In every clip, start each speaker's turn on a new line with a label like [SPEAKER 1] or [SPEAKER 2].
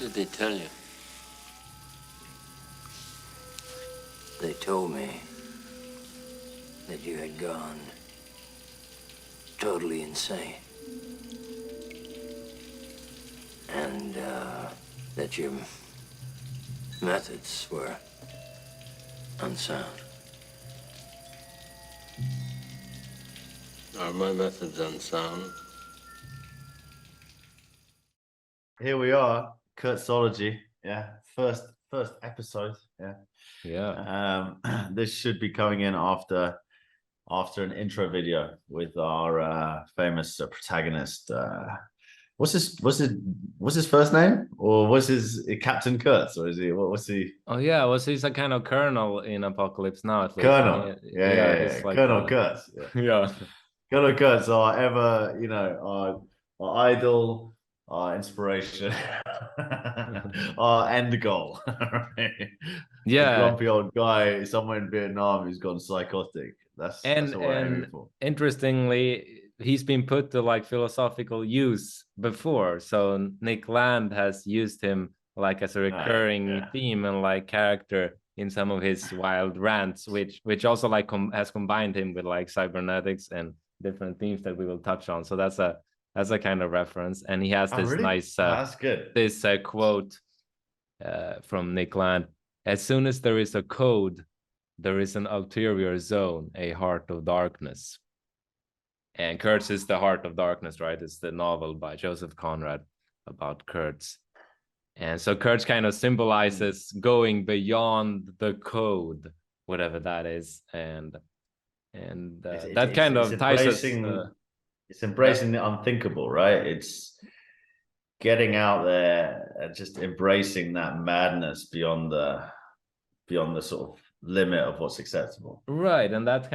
[SPEAKER 1] did they tell you?
[SPEAKER 2] They told me that you had gone totally insane. And that your methods were unsound.
[SPEAKER 1] Are my methods unsound?
[SPEAKER 3] Here we are, Kurtzology. Yeah, first episode. Yeah. This should be coming in after an intro video with our famous protagonist. What's his first name, or was his Captain Kurtz, or is he what's he?
[SPEAKER 4] Oh yeah, well, he's a kind of colonel in Apocalypse Now, at least.
[SPEAKER 3] Colonel. Yeah.
[SPEAKER 4] Like
[SPEAKER 3] Colonel Kurtz. Yeah.
[SPEAKER 4] Yeah.
[SPEAKER 3] Colonel Kurtz, our idol, our inspiration, our end goal.
[SPEAKER 4] Yeah.
[SPEAKER 3] A grumpy old guy somewhere in Vietnam who's gone psychotic. That's what we're aiming for.
[SPEAKER 4] Interestingly, he's been put to like philosophical use before. So Nick Land has used him like as a recurring theme and like character in some of his wild rants, which also like has combined him with like cybernetics and different themes that we will touch on. So that's a kind of reference. And he has this nice
[SPEAKER 3] that's good.
[SPEAKER 4] This quote from Nick Land: "As soon as there is a code, there is an ulterior zone, a heart of darkness." And Kurtz is the heart of darkness, right? It's the novel by Joseph Conrad about Kurtz. And so Kurtz kind of symbolizes going beyond the code, whatever that is. And that kind of ties us.
[SPEAKER 3] It's embracing the unthinkable, right? It's getting out there and just embracing that madness beyond the sort of limit of what's acceptable.
[SPEAKER 4] Right, and that's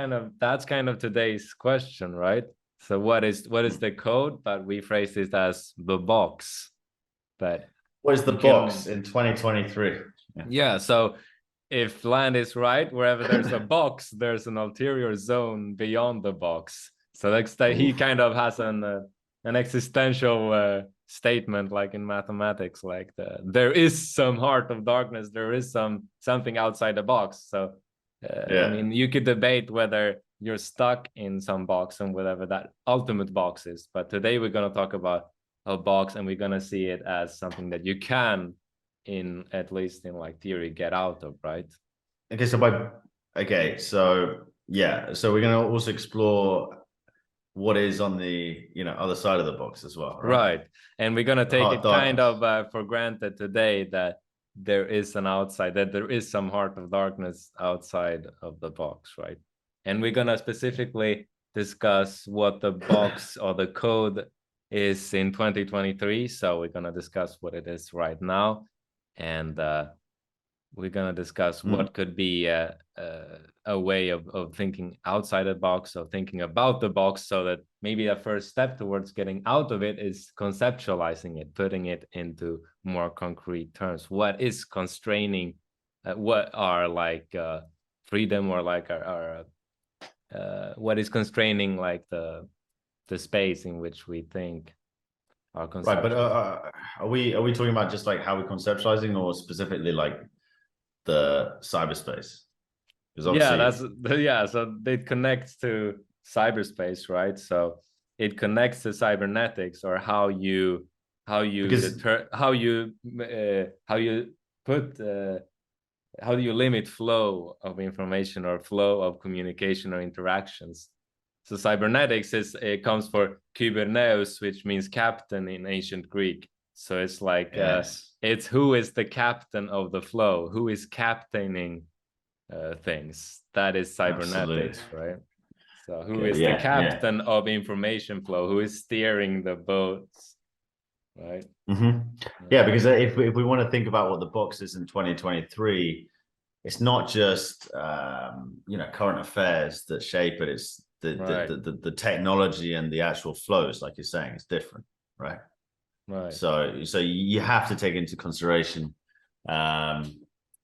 [SPEAKER 4] kind of today's question, right? So what is the code? But we phrase it as the box. But
[SPEAKER 3] what is the box in 2023?
[SPEAKER 4] Yeah, so if Land is right, wherever there's a box, there's an ulterior zone beyond the box. So that's that he kind of has an existential statement, like in mathematics, like there is some heart of darkness, there is something outside the box. So I mean, you could debate whether you're stuck in some box and whatever that ultimate box is, but today we're going to talk about a box, and we're going to see it as something that you can, in at least in like theory, get out of, right?
[SPEAKER 3] Okay, so we're going to also explore what is on the other side of the box as well,
[SPEAKER 4] right? And we're going to take it kind of for granted today that there is an outside, that there is some heart of darkness outside of the box, right? And we're going to specifically discuss what the box or the code is in 2023. So we're going to discuss what it is right now, and we're going to discuss what could be a way of thinking outside the box, of thinking about the box, so that maybe a first step towards getting out of it is conceptualizing it, putting it into more concrete terms. What is constraining? What are like freedom, or like our what is constraining like the space in which we think our conceptual.
[SPEAKER 3] Right, but are we talking about just like how we're conceptualizing, or specifically like the cyberspace?
[SPEAKER 4] So it connects to cyberspace, right? So it connects to cybernetics, or how you limit flow of information or flow of communication or interactions. So cybernetics it comes for kyberneus, which means captain in ancient Greek. So it's like it's who is the captain of the flow, who is captaining things. That is cybernetics. Absolutely. Right? So who is the captain of information flow, who is steering the boats, right?
[SPEAKER 3] Yeah, because if we want to think about what the box is in 2023, it's not just current affairs that shape it. It's the technology and the actual flows, like you're saying, is different, right?
[SPEAKER 4] Right.
[SPEAKER 3] So you have to take into consideration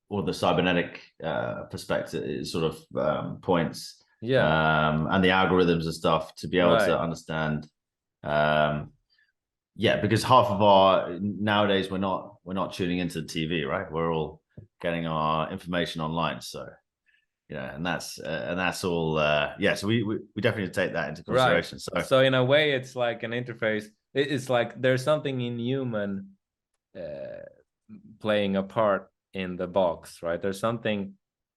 [SPEAKER 3] all the cybernetic perspective sort of points, and the algorithms and stuff to be able to understand. Because half of our nowadays we're not tuning into the TV, right? We're all getting our information online. So, and that's all. So we definitely take that into consideration.
[SPEAKER 4] Right. So in a way, it's like an interface. It's like there's something inhuman playing a part in the box, right? There's something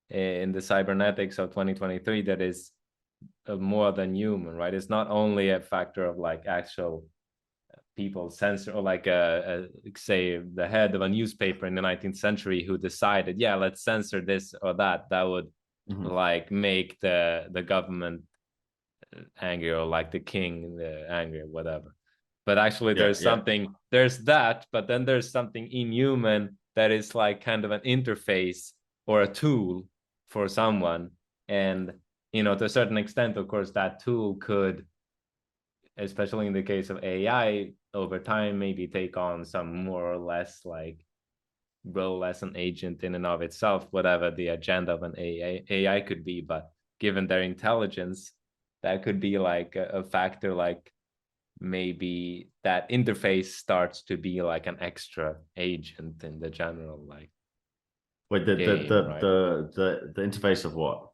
[SPEAKER 4] in the cybernetics of 2023 that is more than human, right? It's not only a factor of like actual people censor, or like say the head of a newspaper in the 19th century who decided, yeah, let's censor this or that would like make the government angry, or like the king angry, or whatever. But actually there's something, there's that, but then there's something inhuman that is like kind of an interface or a tool for someone. And, to a certain extent, of course, that tool could, especially in the case of AI, over time, maybe take on some more or less like role as an agent in and of itself, whatever the agenda of an AI could be. But given their intelligence, that could be like a factor, like maybe that interface starts to be like an extra agent in the general like.
[SPEAKER 3] Wait, the interface of what?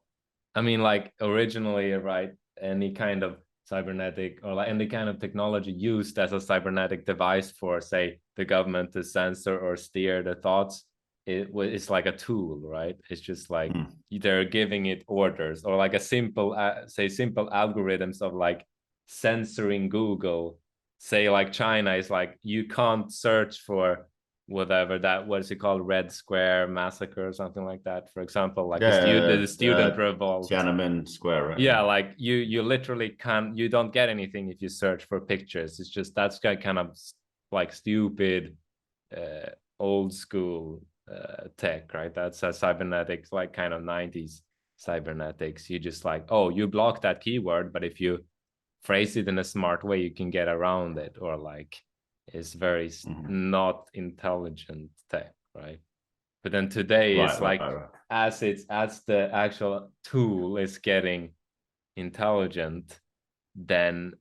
[SPEAKER 4] I mean, like originally, right? Any kind of cybernetic or like any kind of technology used as a cybernetic device for, say, the government to censor or steer the thoughts, it's like a tool, right? It's just like they're giving it orders, or like a simple algorithms of like censoring Google. Say like China is like, you can't search for whatever that, what is it called, Red Square Massacre or something like that, for example, like the student revolt,
[SPEAKER 3] Tiananmen Square, right?
[SPEAKER 4] Yeah, like you literally can't, you don't get anything if you search for pictures. It's just, that's kind of like stupid old school tech, right? That's a cybernetics, like kind of 90s cybernetics. You just like, oh, you block that keyword, but if you phrase it in a smart way, you can get around it, or like it's very not intelligent tech, right? But then today it's like as the actual tool is getting intelligent, then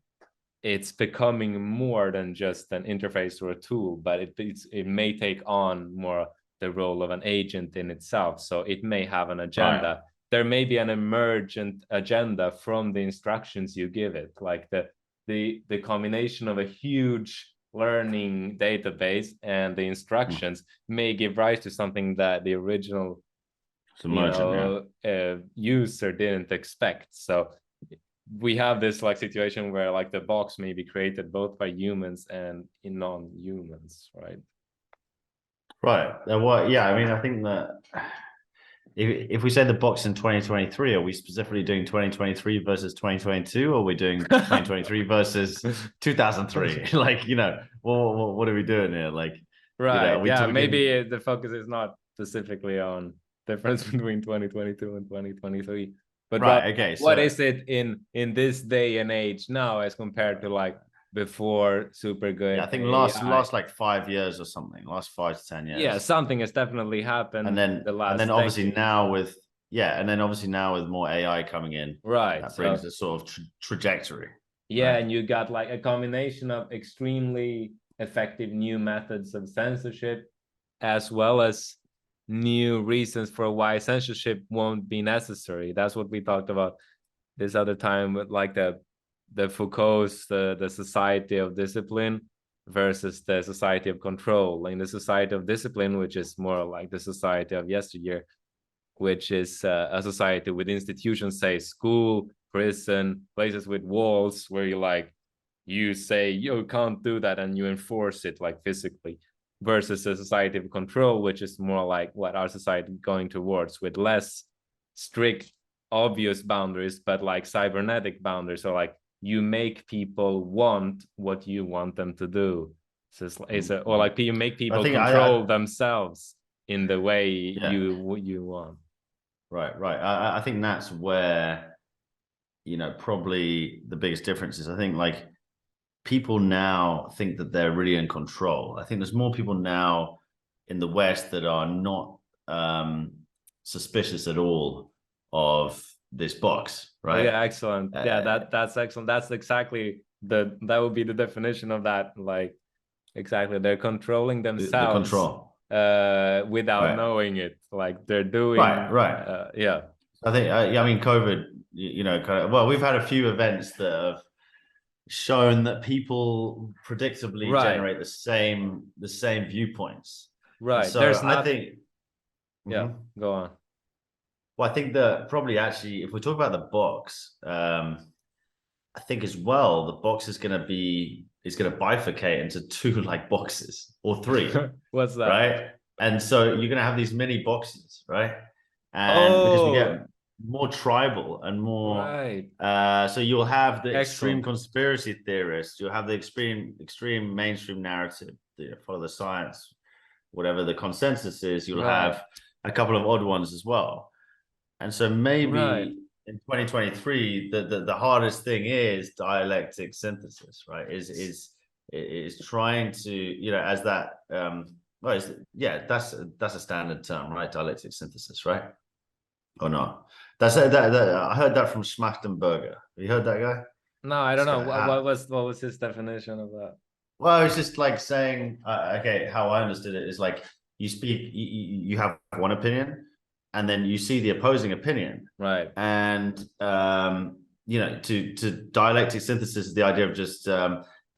[SPEAKER 4] it's becoming more than just an interface or a tool, but it may take on more the role of an agent in itself. So it may have an agenda. There may be an emergent agenda from the instructions you give it, like the combination of a huge learning database and the instructions may give rise to something that the original user didn't expect. So we have this like situation where like the box may be created both by humans and in non-humans, right?
[SPEAKER 3] Well, yeah, I mean, I think that if we say the box in 2023, are we specifically doing 2023 versus 2022, or are we doing 2023 versus 2003? Like, what are we doing here? Like,
[SPEAKER 4] maybe the focus is not specifically on difference between 2022 and 2023, but what is it in this day and age now as compared to like before super good?
[SPEAKER 3] I think last like 5 years or something, last 5 to 10 years.
[SPEAKER 4] Yeah, something has definitely happened.
[SPEAKER 3] And then obviously now with more AI coming in,
[SPEAKER 4] right,
[SPEAKER 3] that brings a sort of trajectory.
[SPEAKER 4] Yeah, right? And you got like a combination of extremely effective new methods of censorship, as well as new reasons for why censorship won't be necessary. That's what we talked about this other time with like the Foucault's the society of discipline versus the society of control. In the society of discipline, which is more like the society of yesteryear, which is a society with institutions, say school, prison, places with walls where you say you can't do that and you enforce it like physically, versus a society of control, which is more like what our society is going towards, with less strict obvious boundaries, but like cybernetic boundaries. So like you make people want what you want them to do. So or like you make people control themselves in the way you want.
[SPEAKER 3] Right. I think that's where, probably the biggest difference is. I think like people now think that they're really in control. I think there's more people now in the West that are not suspicious at all of this box, right?
[SPEAKER 4] Oh, yeah, excellent. That's excellent. That's exactly that would be the definition of that. Like, exactly, they're controlling themselves.
[SPEAKER 3] The control.
[SPEAKER 4] without knowing it. Like they're doing
[SPEAKER 3] right.
[SPEAKER 4] Yeah.
[SPEAKER 3] I think I mean COVID, well, we've had a few events that have shown that people predictably generate the same viewpoints.
[SPEAKER 4] Right.
[SPEAKER 3] So
[SPEAKER 4] There's
[SPEAKER 3] I think
[SPEAKER 4] go on.
[SPEAKER 3] Well, I think that probably actually, if we talk about the box, I think as well, the box is going to bifurcate into two like boxes or three.
[SPEAKER 4] What's that?
[SPEAKER 3] Right. And so you're going to have these mini boxes, right? And because we get more tribal and more, so you'll have the extreme conspiracy theorists, you'll have the extreme mainstream narrative, follow the science, whatever the consensus is, you'll have a couple of odd ones as well. And so maybe in 2023, the hardest thing is dialectic synthesis, right? Is trying to, as that, that's a standard term, right? Dialectic synthesis, right? Or not? I heard that from Schmachtenberger. Have you heard that guy?
[SPEAKER 4] No, I don't know. What was his definition of that?
[SPEAKER 3] Well, it's just like saying, okay, how I understood it is like you speak, you have one opinion, and then you see the opposing opinion,
[SPEAKER 4] right?
[SPEAKER 3] And to dialectic synthesis is the idea of just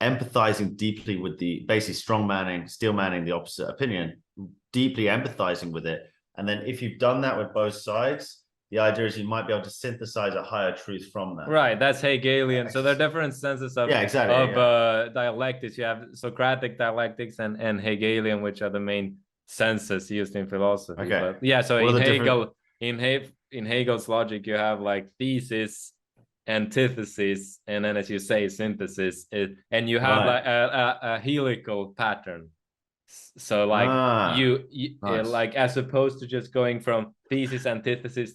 [SPEAKER 3] empathizing deeply with basically steel manning the opposite opinion, deeply empathizing with it, and then if you've done that with both sides, the idea is you might be able to synthesize a higher truth from that.
[SPEAKER 4] Right, that's Hegelian. So there are different senses of dialectics. You have Socratic dialectics and Hegelian, which are the main senses used in philosophy.
[SPEAKER 3] Okay.
[SPEAKER 4] But so in Hegel's logic, you have like thesis, antithesis, and then, as you say, synthesis, and you have like a helical pattern. So like nice. Like as opposed to just going from thesis, antithesis,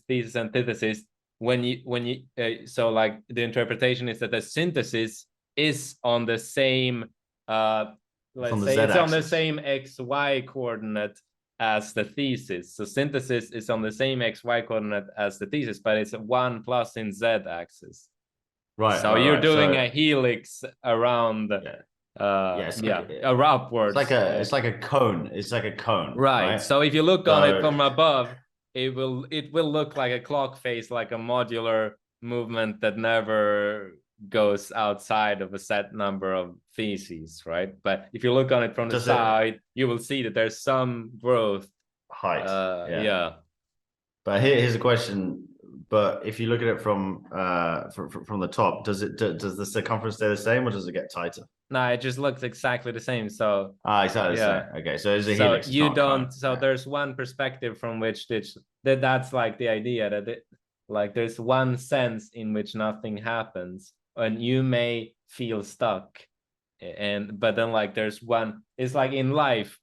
[SPEAKER 4] when you so like the interpretation is that the synthesis is on the same let's say it's on the same XY coordinate as the thesis. So synthesis is on the same XY coordinate as the thesis, but it's 1 plus in Z axis.
[SPEAKER 3] Right.
[SPEAKER 4] So you're doing a helix around upwards.
[SPEAKER 3] It's like a cone. It's like a cone.
[SPEAKER 4] Right. So if you look on it from above, it will look like a clock face, like a modular movement that never goes outside of a set number of theses, right? But if you look on it from the side, you will see that there's some growth.
[SPEAKER 3] Height.
[SPEAKER 4] Yeah.
[SPEAKER 3] But here's a question. But if you look at it from the top, does the circumference stay the same, or does it get tighter?
[SPEAKER 4] No, it just looks exactly the same. So
[SPEAKER 3] exactly the same. Okay, so it's a helix.
[SPEAKER 4] So you don't. So there's one perspective from which that's like the idea that like there's one sense in which nothing happens, and you may feel stuck, but then like there's one. It's like in life,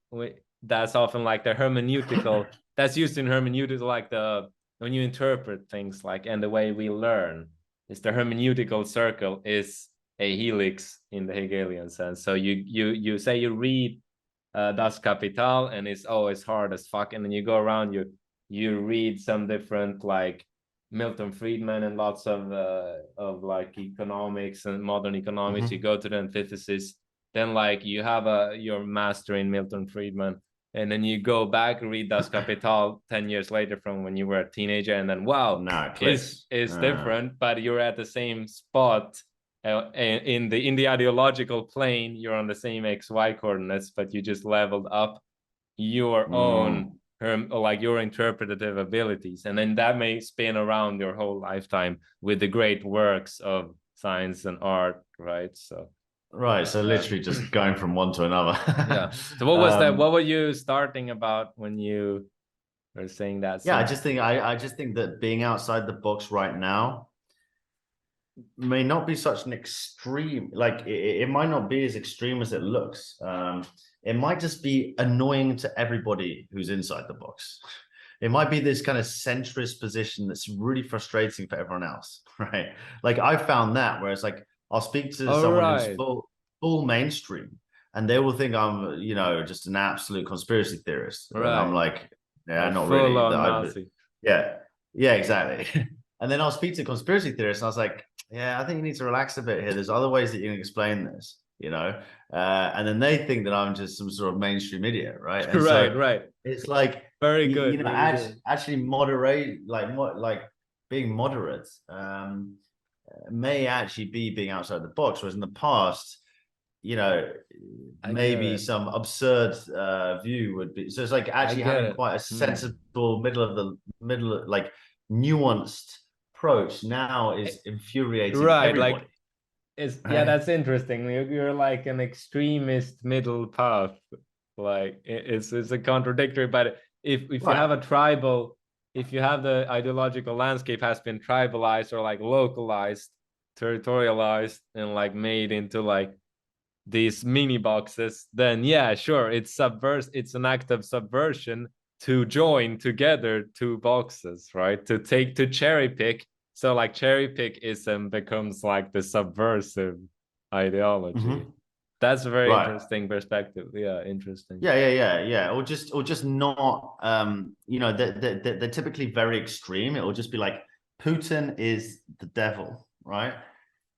[SPEAKER 4] that's often like the hermeneutical. That's used in hermeneutics, like when you interpret things, like, and the way we learn is the hermeneutical circle is a helix in the Hegelian sense. So you say you read Das Kapital and it's always hard as fuck, and then you go around, you read some different like Milton Friedman and lots of like economics and modern economics. You go to the antithesis, then like you have your master in Milton Friedman, and then you go back and read Das Kapital 10 years later from when you were a teenager, and then it's different, but you're at the same spot in the ideological plane. You're on the same XY coordinates, but you just leveled up your own like your interpretative abilities, and then that may spin around your whole lifetime with the great works of science and art, right? So
[SPEAKER 3] literally just going from one to another.
[SPEAKER 4] So what was that? What were you starting about when you were saying that?
[SPEAKER 3] I just think that being outside the box right now may not be such an extreme, like it might not be as extreme as it looks. It might just be annoying to everybody who's inside the box. It might be this kind of centrist position that's really frustrating for everyone else, right? Like I found that, where it's like I'll speak to someone who's full mainstream, and they will think I'm, just an absolute conspiracy theorist. Right. And I'm like, not really. Yeah, exactly. And then I'll speak to conspiracy theorists, and I was like, I think you need to relax a bit here. There's other ways that you can explain this. you know, and then they think that I'm just some sort of mainstream idiot, right? And
[SPEAKER 4] Right,
[SPEAKER 3] so
[SPEAKER 4] right.
[SPEAKER 3] it's like
[SPEAKER 4] Very good.
[SPEAKER 3] you know,
[SPEAKER 4] really good.
[SPEAKER 3] actually moderate, like being moderate, may actually be being outside the box, whereas in the past, you know, maybe some absurd view would be. So it's like actually having quite a sensible middle, like nuanced approach now is infuriating everybody.
[SPEAKER 4] Like yeah, that's interesting. You're like an extremist middle path. Like it's a contradictory, but if you have a tribal, if you have the ideological landscape has been tribalized or like localized, territorialized, and like made into like these mini boxes, then yeah, sure, it's an act of subversion to join together two boxes, right? To cherry pick. So like cherry pickism becomes like the subversive ideology. That's a very interesting perspective. Yeah, interesting.
[SPEAKER 3] Yeah. Or just not you know, they're typically very extreme. It will just be like Putin is the devil, right?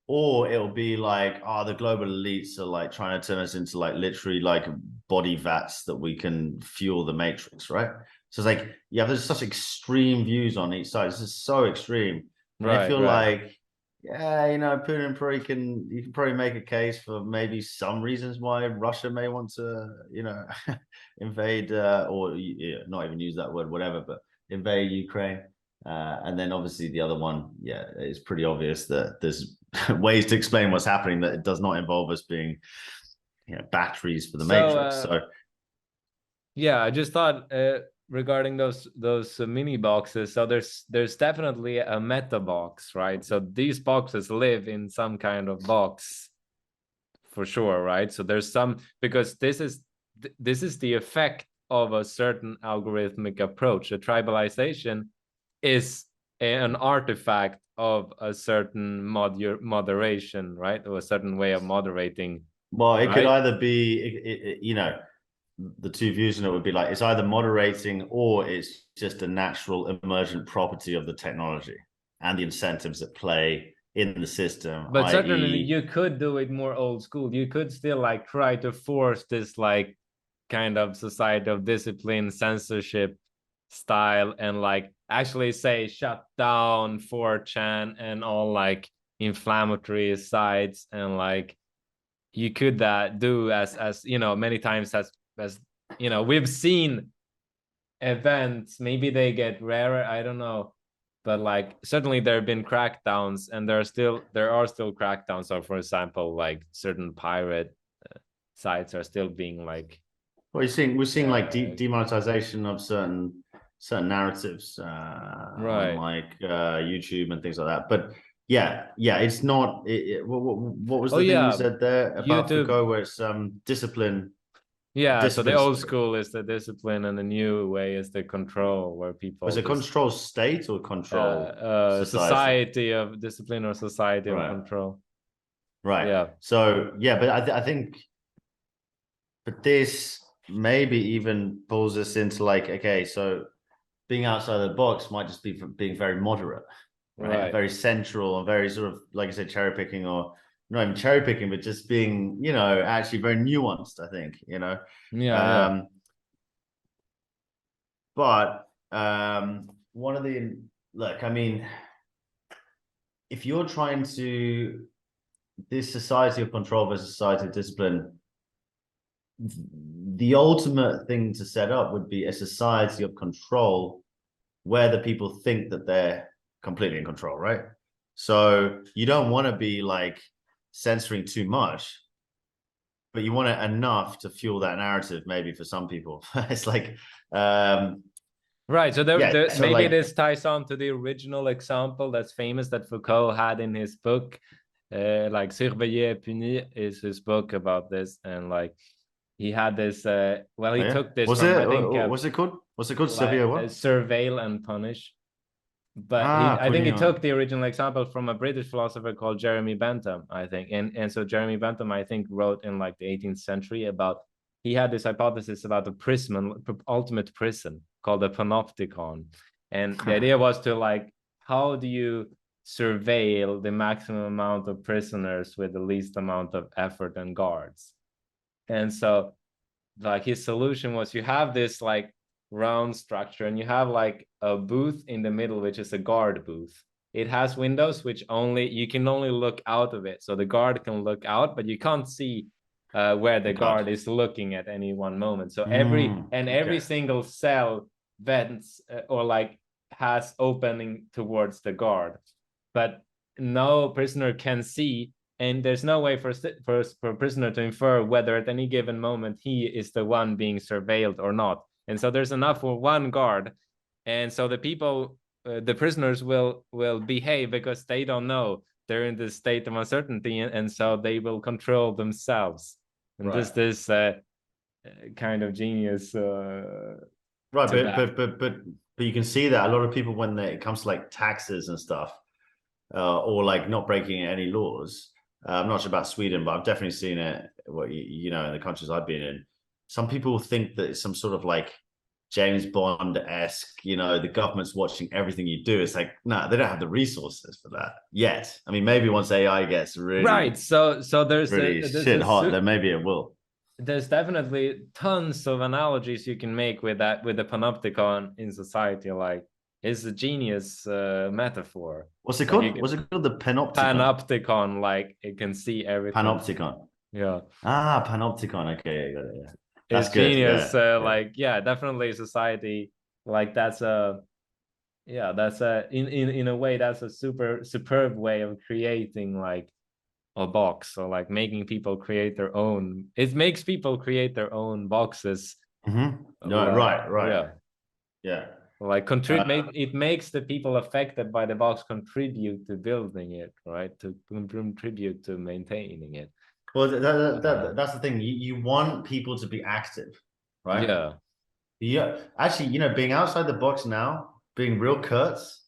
[SPEAKER 3] Or it'll be like, oh, the global elites are like trying to turn us into like literally like body vats that we can fuel the matrix, right? So it's like, yeah, there's such extreme views on each side. This is so extreme. And I feel like, yeah, you know, Putin you can probably make a case for maybe some reasons why Russia may want to, you know, invade or not even use that word, whatever, but invade Ukraine. And then obviously the other one, yeah, it's pretty obvious that there's ways to explain what's happening that it does not involve us being, you know, batteries for the matrix. So
[SPEAKER 4] yeah, I just thought regarding those mini boxes, so there's definitely a meta box, right? So these boxes live in some kind of box for sure, right? So there's some, because this is the effect of a certain algorithmic approach. A tribalization is an artifact of a certain moderation, right? Or a certain way of moderating.
[SPEAKER 3] Well, it could either be, you know, the two views in it would be like, it's either moderating or it's just a natural emergent property of the technology and the incentives at play in the system.
[SPEAKER 4] But certainly you could do it more old school. You could still like try to force this like kind of society of discipline, censorship style, and like actually say shut down 4chan and all like inflammatory sites, and like you could do as you know, many times as you know, we've seen events, maybe they get rarer, I don't know, but like certainly there have been crackdowns, and there are still crackdowns. So for example, like certain pirate sites are still being like,
[SPEAKER 3] well, we're seeing like demonetization of certain narratives on like YouTube and things like that. But yeah, it's not. What was the thing you said there about YouTube, Foucault, where it's discipline?
[SPEAKER 4] Yeah, so the old school is the discipline, and the new way is the control, where people.
[SPEAKER 3] Was it control state or control
[SPEAKER 4] society of discipline or society of control?
[SPEAKER 3] Right. Yeah. So yeah, but I think, but this maybe even pulls us into like, okay, so being outside the box might just be being very moderate, right? Very central and very sort of, like I said, cherry picking, or not even cherry picking, but just being, you know, actually very nuanced, I think, you know. But one of the, look, I mean, if you're trying to, this society of control versus society of discipline, the ultimate thing to set up would be a society of control where the people think that they're completely in control, right? So you don't want to be like censoring too much, but you want it enough to fuel that narrative, maybe for some people. It's like
[SPEAKER 4] right, so maybe like, this ties on to the original example that's famous that Foucault had in his book, like Surveiller et Punir is his book about this, and like he had this he took this
[SPEAKER 3] what's it called
[SPEAKER 4] Surveil and Punish. But I think he took the original example from a British philosopher called Jeremy Bentham, I think. And so Jeremy Bentham, I think, wrote in like the 18th century about, he had this hypothesis about the prison, ultimate prison, called the Panopticon. And the idea was to like, how do you surveil the maximum amount of prisoners with the least amount of effort and guards. And so like his solution was, you have this like round structure and you have like a booth in the middle, which is a guard booth. It has windows which you can only look out of it. So the guard can look out, but you can't see where the guard is looking at any one moment. So every single cell vents or like has opening towards the guard, but no prisoner can see, and there's no way for a prisoner to infer whether at any given moment he is the one being surveilled or not. And so there's enough for one guard, and so the people, the prisoners will behave because they don't know, they're in this state of uncertainty, and so they will control themselves. And this kind of genius.
[SPEAKER 3] Right, but you can see that a lot of people, when it comes to like taxes and stuff, or like not breaking any laws. I'm not sure about Sweden, but I've definitely seen it. You know, in the countries I've been in, some people think that it's some sort of like James Bond-esque, you know, the government's watching everything you do. It's like, no, they don't have the resources for that yet. I mean, maybe once AI gets really
[SPEAKER 4] So there's
[SPEAKER 3] really shit hot, then maybe it will.
[SPEAKER 4] There's definitely tons of analogies you can make with that, with the panopticon in society. Like, it's a genius metaphor.
[SPEAKER 3] What's it called? What's it called? The panopticon.
[SPEAKER 4] Panopticon, like it can see everything.
[SPEAKER 3] Panopticon.
[SPEAKER 4] Yeah.
[SPEAKER 3] Panopticon. Okay, yeah, got it. Yeah. That's
[SPEAKER 4] it's genius. Like, yeah, definitely society. Like that's a in a way that's a superb way of creating like a box, or like making people create their own. It makes people create their own boxes.
[SPEAKER 3] No, right. Yeah.
[SPEAKER 4] Like it makes the people affected by the box contribute to building it, right? To contribute to maintaining it.
[SPEAKER 3] Well, that's the thing. You want people to be active, right? Yeah. Actually, you know, being outside the box now, being real Kurtz,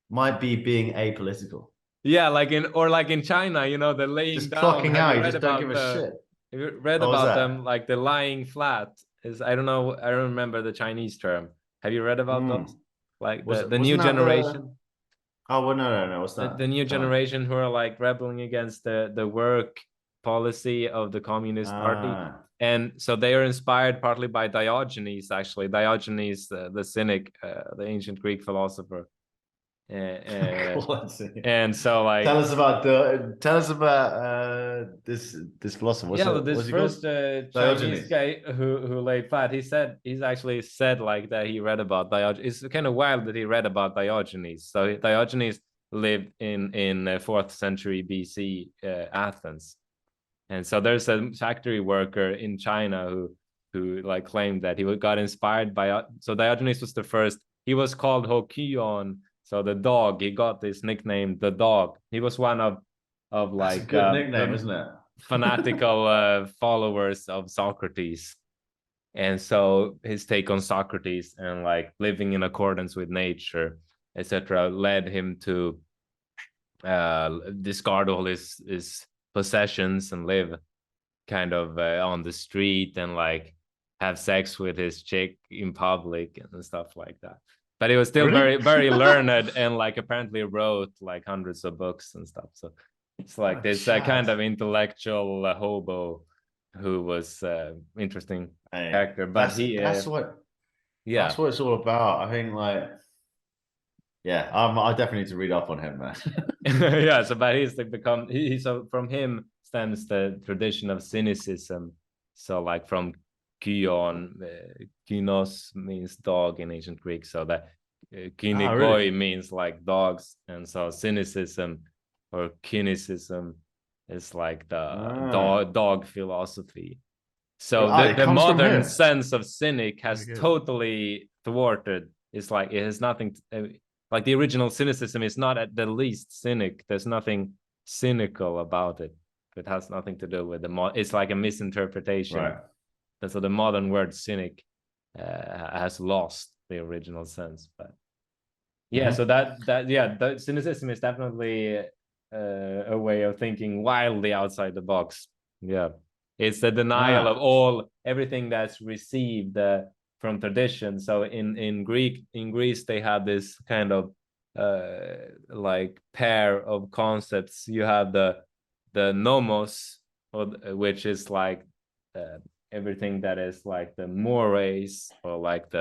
[SPEAKER 3] might be being apolitical.
[SPEAKER 4] Yeah, like in China, you know, the laying
[SPEAKER 3] just
[SPEAKER 4] down.
[SPEAKER 3] Clocking out, you just don't give a shit.
[SPEAKER 4] Have you read about them? Like the lying flat is, I don't know, I don't remember the Chinese term. Have you read about those? Like the new generation?
[SPEAKER 3] Oh, well, no. What's that?
[SPEAKER 4] The new generation who are like rebelling against the work policy of the Communist Party. And so they are inspired partly by Diogenes, actually. Diogenes, the cynic, the ancient Greek philosopher. And so like
[SPEAKER 3] tell us about this philosopher.
[SPEAKER 4] What's first Chinese guy who laid flat. He's actually said like that he read about Diogenes. It's kind of wild that he read about Diogenes. So Diogenes lived in 4th century BC Athens, and so there's a factory worker in China who like claimed that he got inspired by. So Diogenes was the first. He was called Hegelian. So the dog, he got this nickname, the dog. He was one of like
[SPEAKER 3] that's a good nickname, isn't it?
[SPEAKER 4] Fanatical followers of Socrates. And so his take on Socrates and like living in accordance with nature, etc., led him to discard all his possessions and live kind of on the street and like have sex with his chick in public and stuff like that. But he was still very, very learned and like apparently wrote like hundreds of books and stuff. So it's like this kind of intellectual hobo who was interesting character. But
[SPEAKER 3] that's what it's all about. I think like, yeah, I definitely need to read up on him, man.
[SPEAKER 4] Yeah, so but he's like so from him stems the tradition of cynicism. So like from kynos means dog in ancient Greek, so that kynikoi means like dogs, and so cynicism or cynicism is like the dog philosophy. So the modern sense of cynic has totally thwarted. It's like it has nothing like the original cynicism is not at the least cynic. There's nothing cynical about it. It has nothing to do with it's like a misinterpretation.
[SPEAKER 3] Right.
[SPEAKER 4] So the modern word cynic has lost the original sense. But yeah, so the cynicism is definitely a way of thinking wildly outside the box. Yeah, it's the denial of everything that's received from tradition. So in Greece they had this kind of like pair of concepts. You have the nomos, which is like everything that is like the mores, or like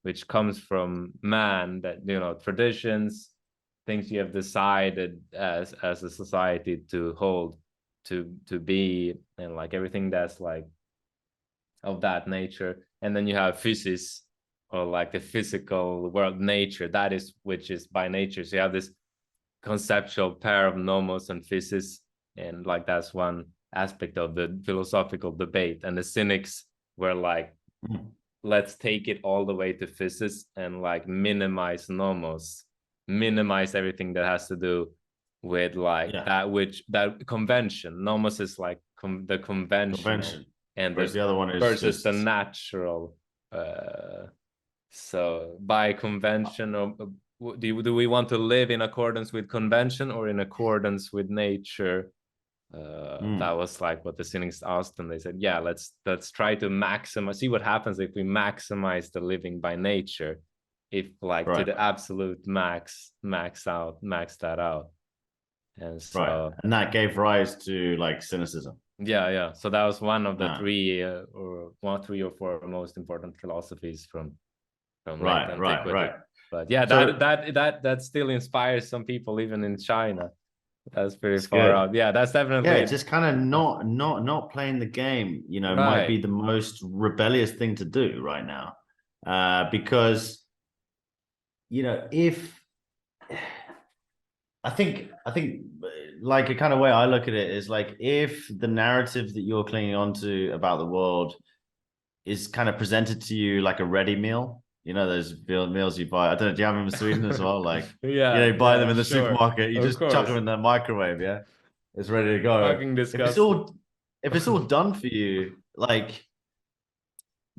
[SPEAKER 4] which comes from man, that, you know, traditions, things you have decided as a society to hold, to be, and like everything that's like of that nature. And then you have physis, or like the physical world, nature, that is, which is by nature. So you have this conceptual pair of nomos and physis, and like that's one aspect of the philosophical debate. And the cynics were like, let's take it all the way to physis and like minimize nomos, minimize everything that has to do with like that convention. Nomos is like the convention, and
[SPEAKER 3] the other one is
[SPEAKER 4] versus the natural. So by convention, or do we want to live in accordance with convention or in accordance with nature? That was like what the cynics asked, and they said, yeah, let's try to maximize, see what happens if we maximize the living by nature, if like to the absolute max that out. And so
[SPEAKER 3] and that gave rise to like cynicism.
[SPEAKER 4] Yeah. So that was one of the three or four most important philosophies from late antiquity. But yeah, so, that still inspires some people even in China. That's pretty far out. Yeah, that's definitely
[SPEAKER 3] just kind of not playing the game, you know, might be the most rebellious thing to do right now. Because, you know, if I think like a kind of way I look at it is like, if the narrative that you're clinging onto about the world is kind of presented to you like a ready meal, you know, those meals you buy. I don't know, do you have them in Sweden as well? Like, you know, you buy them in the supermarket, you just chuck them in the microwave, it's ready to go.
[SPEAKER 4] Fucking disgusting.
[SPEAKER 3] If it's all done for you, like,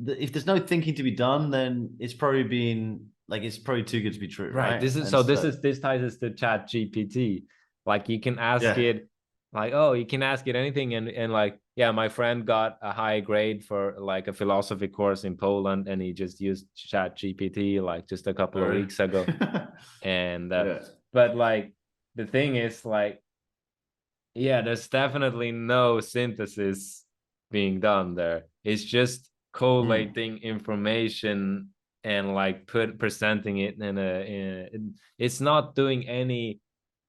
[SPEAKER 3] if there's no thinking to be done, then it's probably too good to be true, right?
[SPEAKER 4] This ties us to Chat GPT. Like, you can ask it, like, you can ask it anything, and like, yeah, my friend got a high grade for like a philosophy course in Poland, and he just used Chat GPT like just a couple of weeks ago. And but like, the thing is, like, there's definitely no synthesis being done there. It's just collating information and like presenting it it's not doing any.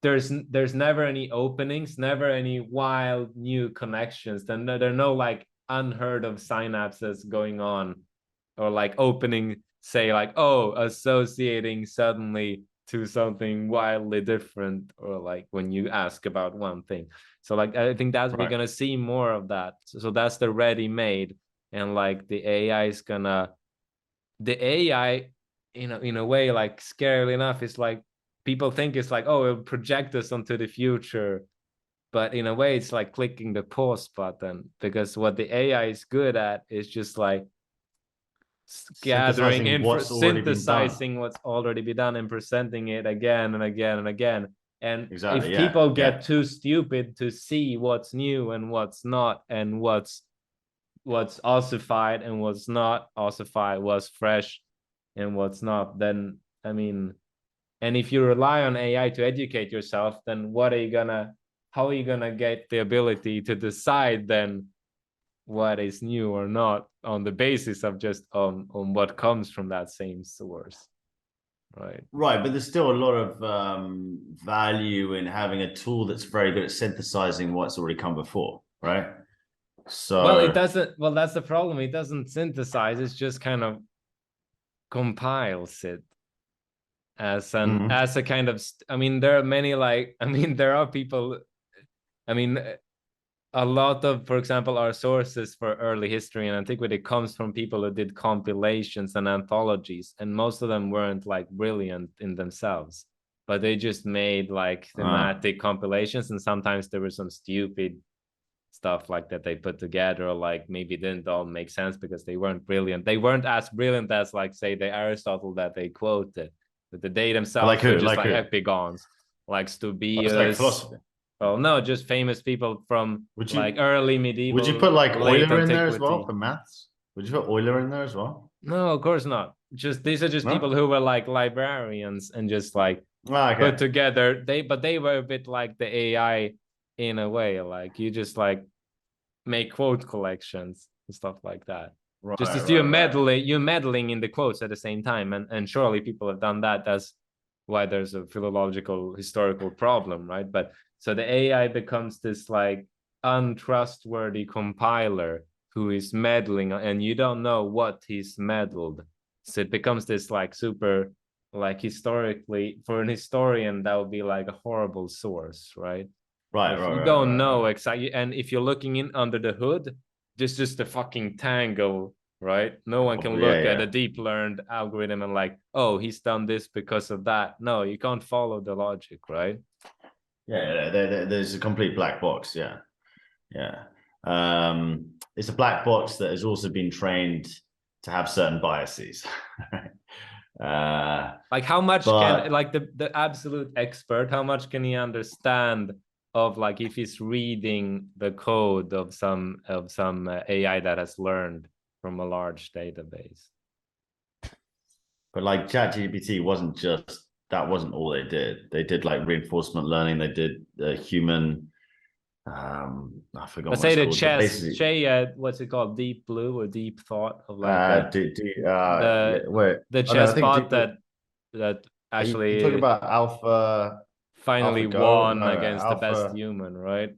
[SPEAKER 4] There's never any openings, never any wild new connections. Then there are no like unheard of synapses going on, or like opening, say like, associating suddenly to something wildly different, or like when you ask about one thing. So like, I think that's we're gonna see more of that. So that's the ready-made, and like the AI, in a way, like, scarily enough, it's like, people think it's like, it'll project us onto the future, but in a way it's like clicking the pause button, because what the AI is good at is just like gathering synthesizing what's already been done and presenting it again and again and again. And if people get too stupid to see what's new and what's not, and what's ossified and what's not ossified, what's fresh and what's not, then, I mean, and if you rely on AI to educate yourself, then how are you gonna get the ability to decide then what is new or not, on the basis of just on what comes from that same source?
[SPEAKER 3] Right, but there's still a lot of value in having a tool that's very good at synthesizing what's already come before, right? So
[SPEAKER 4] it doesn't. Well, that's the problem. It doesn't synthesize. It's just kind of compiles it as a kind of. I mean, there are many there are people. I mean, a lot of, for example, our sources for early history and antiquity comes from people who did compilations and anthologies, and most of them weren't like brilliant in themselves, but they just made like thematic compilations, and sometimes there was some stupid stuff like that they put together, or like maybe didn't all make sense because they weren't brilliant. They weren't as brilliant as, like, say, the Aristotle that they quoted, but they themselves were just like epigons, like Stubius. Well, no, just famous people from early medieval.
[SPEAKER 3] Would you put like Euler in there as well for maths? Would you put Euler in there as well?
[SPEAKER 4] No, of course not. Just these are just people who were like librarians and just like put together. But they were a bit like the AI in a way, like you just like make quote collections and stuff like that. Just as you're meddling in the quotes at the same time, and surely people have done that. That's why there's a philological historical problem, right? But so the AI becomes this like untrustworthy compiler who is meddling, and you don't know what he's meddled. So it becomes this like super, like historically, for an historian that would be like a horrible source, right? If you don't know exactly, and if you're looking in under the hood, just a fucking tangle, right? No one can look at a deep learned algorithm and like, oh, he's done this because of that. No, you can't follow the logic, right?
[SPEAKER 3] There's a complete black box. It's a black box that has also been trained to have certain biases.
[SPEAKER 4] Like how much can like the absolute expert, how much can he understand of like if he's reading the code of some AI that has learned from a large database?
[SPEAKER 3] But like Chat GPT wasn't all they did. They did like reinforcement learning. They did human. I forgot.
[SPEAKER 4] Let's say the chess. What's it called? Deep Blue or Deep Thought of like the chess bot that actually.
[SPEAKER 3] You talk about Alpha.
[SPEAKER 4] Finally won against the best human, right?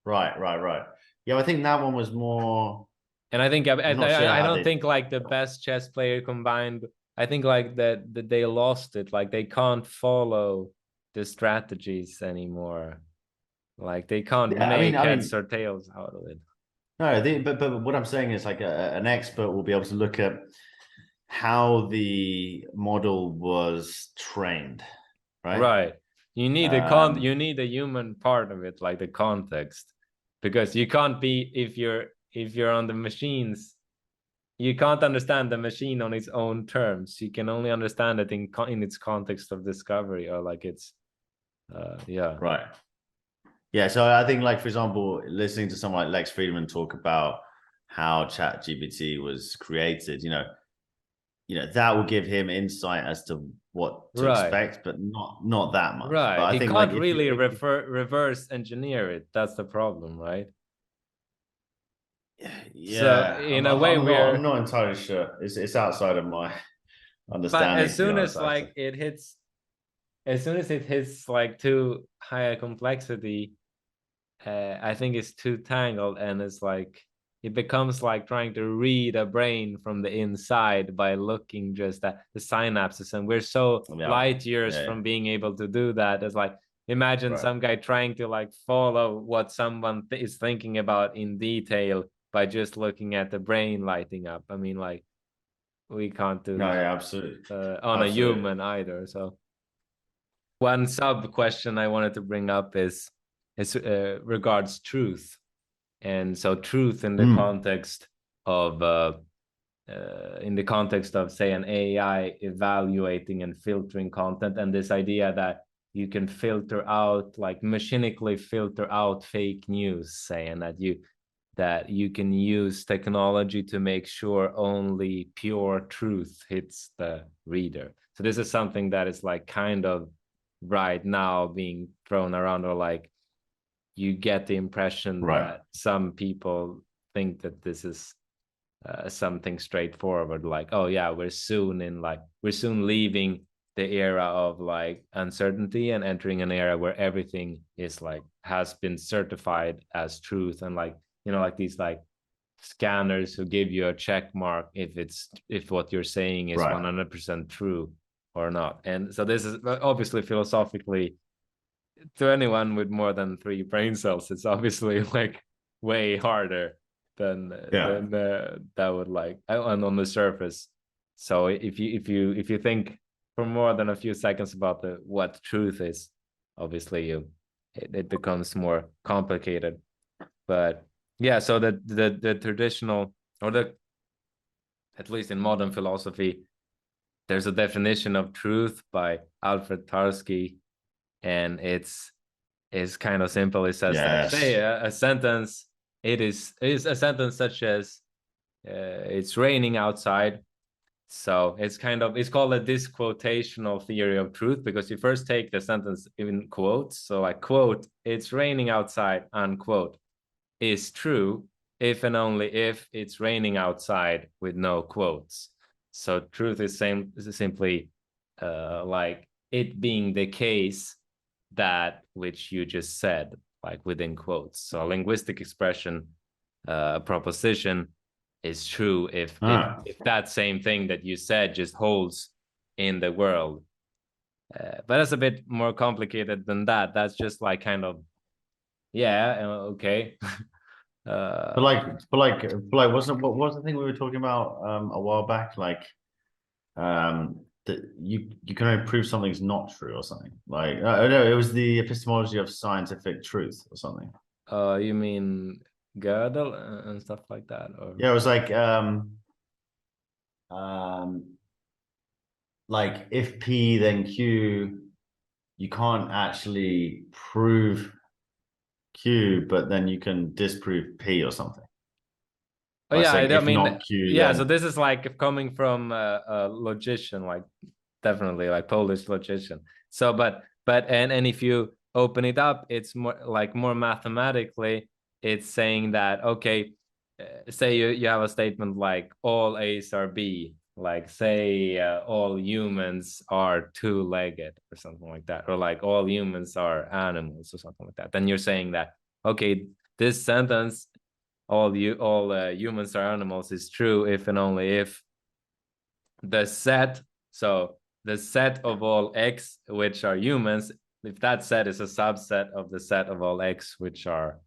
[SPEAKER 3] Right. Yeah, I think that one was more.
[SPEAKER 4] And I think I don't think like the best chess player combined. I think like that they lost it. Like they can't follow the strategies anymore. Like they can't make heads or tails out of it.
[SPEAKER 3] No, but what I'm saying is like an expert will be able to look at how the model was trained, right?
[SPEAKER 4] Right. You need you need a human part of it, like the context, because you can't be if you're on the machines, you can't understand the machine on its own terms. You can only understand it in its context of discovery, or like it's
[SPEAKER 3] right. Yeah, so I think like for example, listening to someone like Lex Friedman talk about how Chat GPT was created, you know, that will give him insight as to what to expect, but not that much.
[SPEAKER 4] Right.
[SPEAKER 3] But I
[SPEAKER 4] think can't really reverse engineer it. That's the problem, right?
[SPEAKER 3] Yeah.
[SPEAKER 4] So in a way,
[SPEAKER 3] I'm not entirely sure. It's outside of my understanding.
[SPEAKER 4] But as soon as like it hits like too high a complexity, I think it's too tangled, and it's like it becomes like trying to read a brain from the inside by looking just at the synapses, and we're so light years from being able to do that. It's like imagine some guy trying to like follow what someone is thinking about in detail by just looking at the brain lighting up. I mean, like we can't do that
[SPEAKER 3] absolutely
[SPEAKER 4] on a human either. So one sub question I wanted to bring up is regards truth. And so truth in the context of say an AI evaluating and filtering content, and this idea that you can filter out, like machinically filter out fake news, say, and that you can use technology to make sure only pure truth hits the reader. So this is something that is like kind of right now being thrown around, or like you get the impression that some people think that this is something straightforward, like, oh yeah, we're soon leaving the era of like uncertainty and entering an era where everything is like has been certified as truth, and like, you know, like these like scanners who give you a check mark if what you're saying is 100% true or not. And so this is obviously philosophically, to anyone with more than 3 brain cells, it's obviously like way harder than that would like on the surface. So if you think for more than a few seconds about what truth is, obviously it becomes more complicated. But yeah, so the traditional, or at least in modern philosophy, there's a definition of truth by Alfred Tarski, and it's kind of simple. It says that say a sentence, it is a sentence such as it's raining outside. So it's called a disquotational theory of truth, because you first take the sentence in quotes. So like, quote, "It's raining outside," unquote, is true if and only if it's raining outside with no quotes. So truth is simply like it being the case that which you just said, like within quotes. So a linguistic expression, proposition, is true if that same thing that you said just holds in the world. But that's a bit more complicated than that. That's just like kind of, okay.
[SPEAKER 3] But wasn't what was the thing we were talking about a while back? Like, that you can only prove something's not true or something. Like, I don't know, it was the epistemology of scientific truth or something.
[SPEAKER 4] You mean Gödel and stuff like that? Or
[SPEAKER 3] yeah, it was like if P then Q, you can't actually prove Q, but then you can disprove P or something.
[SPEAKER 4] Oh yeah, I mean,
[SPEAKER 3] not Q,
[SPEAKER 4] yeah.
[SPEAKER 3] then...
[SPEAKER 4] So this is like coming from a logician, like definitely like Polish logician. So, but and if you open it up, it's more mathematically. It's saying that, okay, say you have a statement like all A's are B, like say all humans are two-legged or something like that, or like all humans are animals or something like that. Then you're saying that, okay, this sentence, all humans are animals, is true if and only if the set of all X which are humans, if that set is a subset of the set of all X which are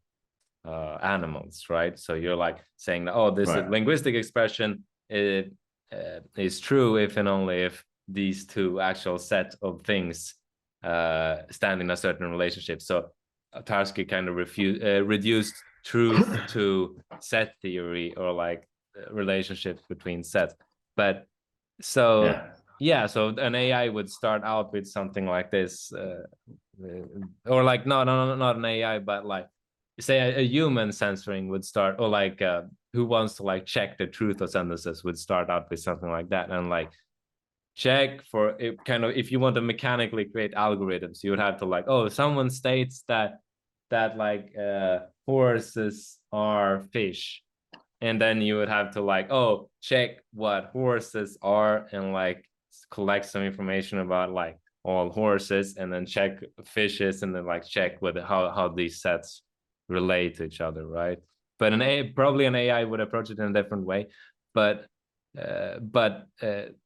[SPEAKER 4] animals, right? So you're like saying that, oh, this linguistic expression is true if and only if these two actual set of things stand in a certain relationship. So Tarski kind of reduced truth to set theory, or like relationships between sets. But so so an AI would start out with something like this, or like not an AI, but like say a human censoring would start, or like who wants to like check the truth of sentences would start out with something like that, and like check for it, kind of, if you want to mechanically create algorithms, you would have to like, oh, someone states that like horses are fish, and then you would have to like, oh, check what horses are, and like collect some information about like all horses, and then check fishes, and then like check with how these sets relate to each other, right? But probably an AI would approach it in a different way. But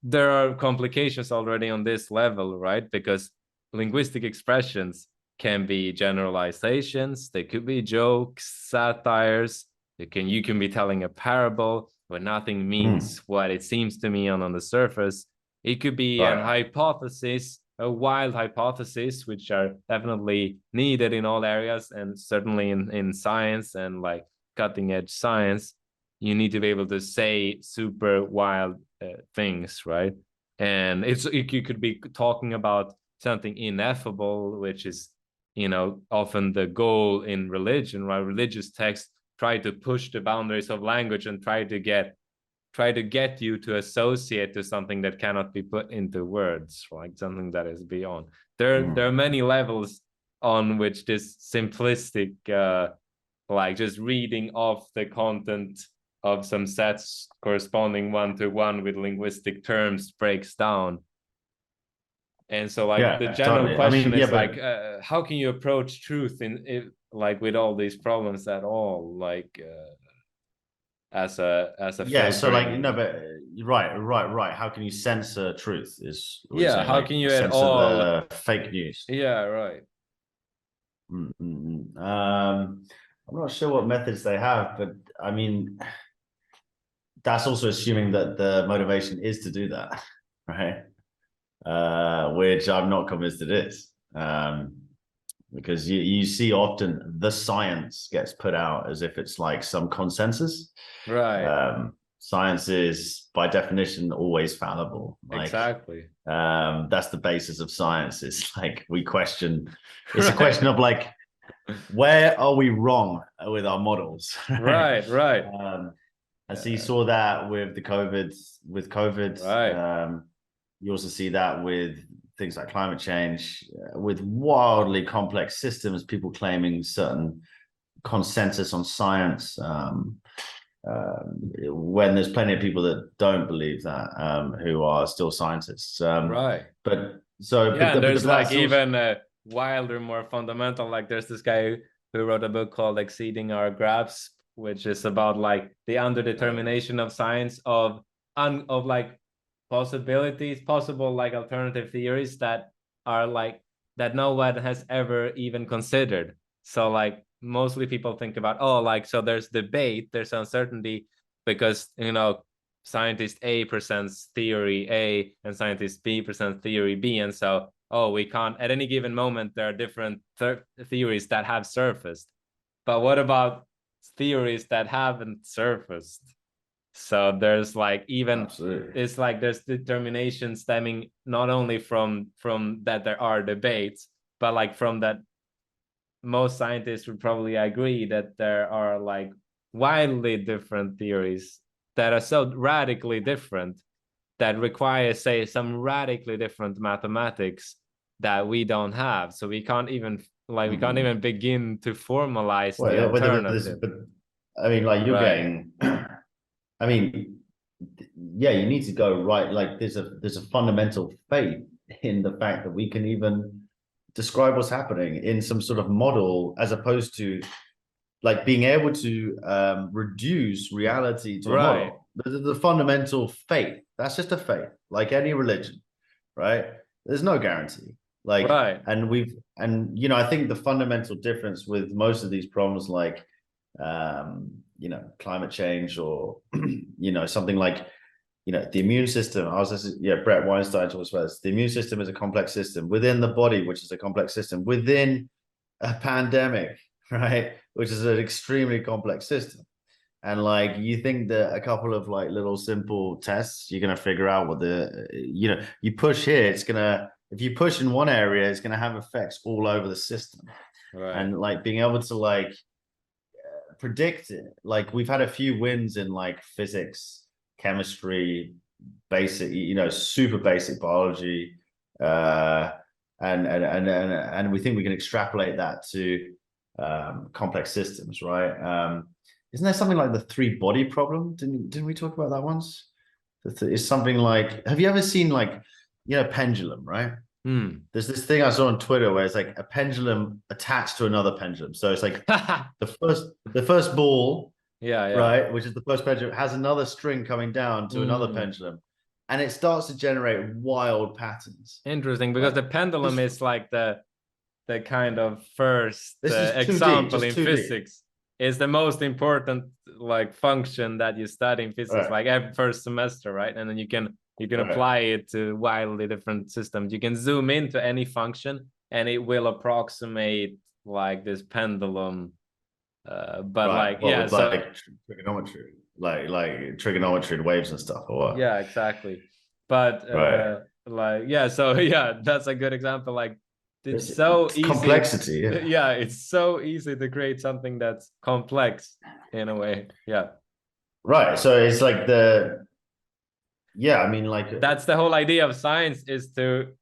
[SPEAKER 4] there are complications already on this level, right? Because linguistic expressions can be generalizations, they could be jokes, satires. You can be telling a parable where nothing means what it seems to me on the surface. It could be a hypothesis, a wild hypothesis, which are definitely needed in all areas, and certainly in science and like cutting edge science. You need to be able to say super wild things, right? And you could be talking about something ineffable, which is, often the goal in religion, right? Religious texts try to push the boundaries of language and try to get you to associate to something that cannot be put into words, like something that is beyond. There are many levels on which this simplistic, like just reading off the content of some sets corresponding one-to-one with linguistic terms breaks down. And so like the general question is like, how can you approach truth like with all these problems at all, like as a filtering.
[SPEAKER 3] So like, no, but right, how can you censor truth is
[SPEAKER 4] how can you at all
[SPEAKER 3] the fake news?
[SPEAKER 4] Right.
[SPEAKER 3] I'm not sure what methods they have, but I mean, that's also assuming that the motivation is to do that, right? Which I'm not convinced it is, because you see often the science gets put out as if it's like some consensus,
[SPEAKER 4] right?
[SPEAKER 3] Science is by definition always fallible, like,
[SPEAKER 4] exactly.
[SPEAKER 3] That's the basis of science. It's like we question, it's a question of like, where are we wrong with our models?
[SPEAKER 4] right
[SPEAKER 3] And so you saw that with the COVID,
[SPEAKER 4] Right.
[SPEAKER 3] You also see that with things like climate change, with wildly complex systems, people claiming certain consensus on science, when there's plenty of people that don't believe that, who are still scientists.
[SPEAKER 4] Right.
[SPEAKER 3] But so,
[SPEAKER 4] yeah,
[SPEAKER 3] but
[SPEAKER 4] there's like
[SPEAKER 3] also...
[SPEAKER 4] even wilder, more fundamental. Like there's this guy who wrote a book called Exceeding Our Grasp, which is about like the underdetermination of science of like possibilities, possible like alternative theories that are like that no one has ever even considered. So like mostly people think about, oh, like so there's debate, there's uncertainty because scientist A presents theory A and scientist B presents theory B, and so we can't at any given moment there are different theories that have surfaced. But what about theories that haven't surfaced? So there's like even
[SPEAKER 3] Absolutely.
[SPEAKER 4] it's like there's determination stemming not only from that there are debates, but like from that most scientists would probably agree that there are like wildly different theories that are so radically different that require, say, some radically different mathematics that we don't have. So we can't even we can't even begin to formalize the alternative.
[SPEAKER 3] But I mean, like you're getting, I mean, yeah, you need to go right. Like there's a fundamental faith in the fact that we can even describe what's happening in some sort of model, as opposed to like being able to reduce reality to a model. The fundamental faith, that's just a faith, like any religion, right? There's no guarantee. Like, and I think the fundamental difference with most of these problems, like climate change, or something like the immune system. Brett Weinstein talks about this. The immune system is a complex system within the body, which is a complex system within a pandemic, right? Which is an extremely complex system. And like, you think that a couple of like little simple tests, you're going to figure out what you push here, if you push in one area, it's going to have effects all over the system. And like being able to like predict it, like we've had a few wins in like physics, chemistry, basic, super basic biology, and we think we can extrapolate that to complex systems, right? Isn't there something like the three-body problem? Didn't we talk about that once? It's something like, have you ever seen like pendulum, right? There's this thing I saw on Twitter where it's like a pendulum attached to another pendulum. So it's like the first ball, right, which is the first pendulum, has another string coming down to another pendulum, and it starts to generate wild patterns.
[SPEAKER 4] Interesting, because the pendulum is like the kind of first example in physics. Is the most important like function that you study in physics, like every first semester, right? And then you can apply it to wildly different systems. You can zoom into any function and it will approximate like this pendulum.
[SPEAKER 3] Trigonometry, like trigonometry and waves and stuff, or what?
[SPEAKER 4] Yeah, exactly. But that's a good example. Like it's so easy.
[SPEAKER 3] Complexity.
[SPEAKER 4] Yeah, it's so easy to create something that's complex in a way. Yeah.
[SPEAKER 3] Right. So it's like
[SPEAKER 4] that's the whole idea of science, is to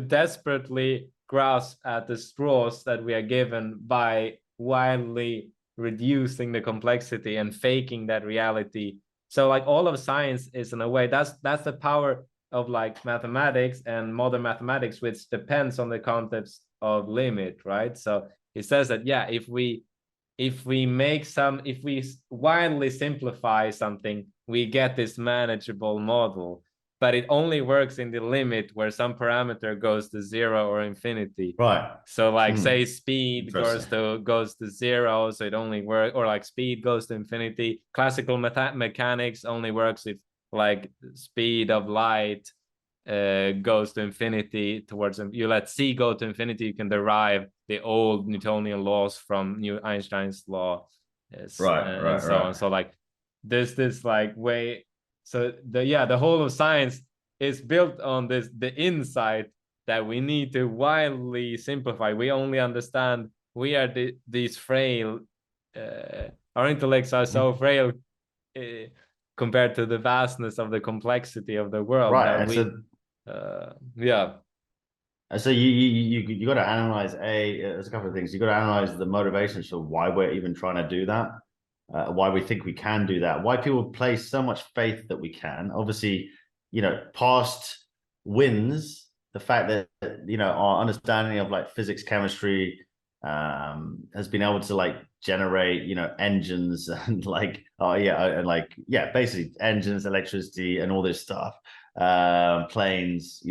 [SPEAKER 4] desperately grasp at the straws that we are given by wildly reducing the complexity and faking that reality. So like all of science is, in a way, that's the power of like mathematics and modern mathematics, which depends on the concepts of limit, right? So it says that if we wildly simplify something, we get this manageable model, but it only works in the limit where some parameter goes to 0 or infinity.
[SPEAKER 3] Right.
[SPEAKER 4] So like say speed goes to 0, so it only works, or like speed goes to infinity. Classical mechanics only works if like speed of light goes to infinity towards them. You let c go to infinity, you can derive the old Newtonian laws from Einstein's law, and so on. So like this like way. So the whole of science is built on the insight that we need to wildly simplify. We only understand we are these frail. Our intellects are so frail compared to the vastness of the complexity of the world.
[SPEAKER 3] Right.
[SPEAKER 4] And
[SPEAKER 3] And so you got to analyze there's a couple of things. You got to analyze the motivations for why we're even trying to do that, why we think we can do that, why people place so much faith that we can. Obviously, past wins, the fact that our understanding of like physics, chemistry has been able to like generate engines and basically engines, electricity, and all this stuff, planes,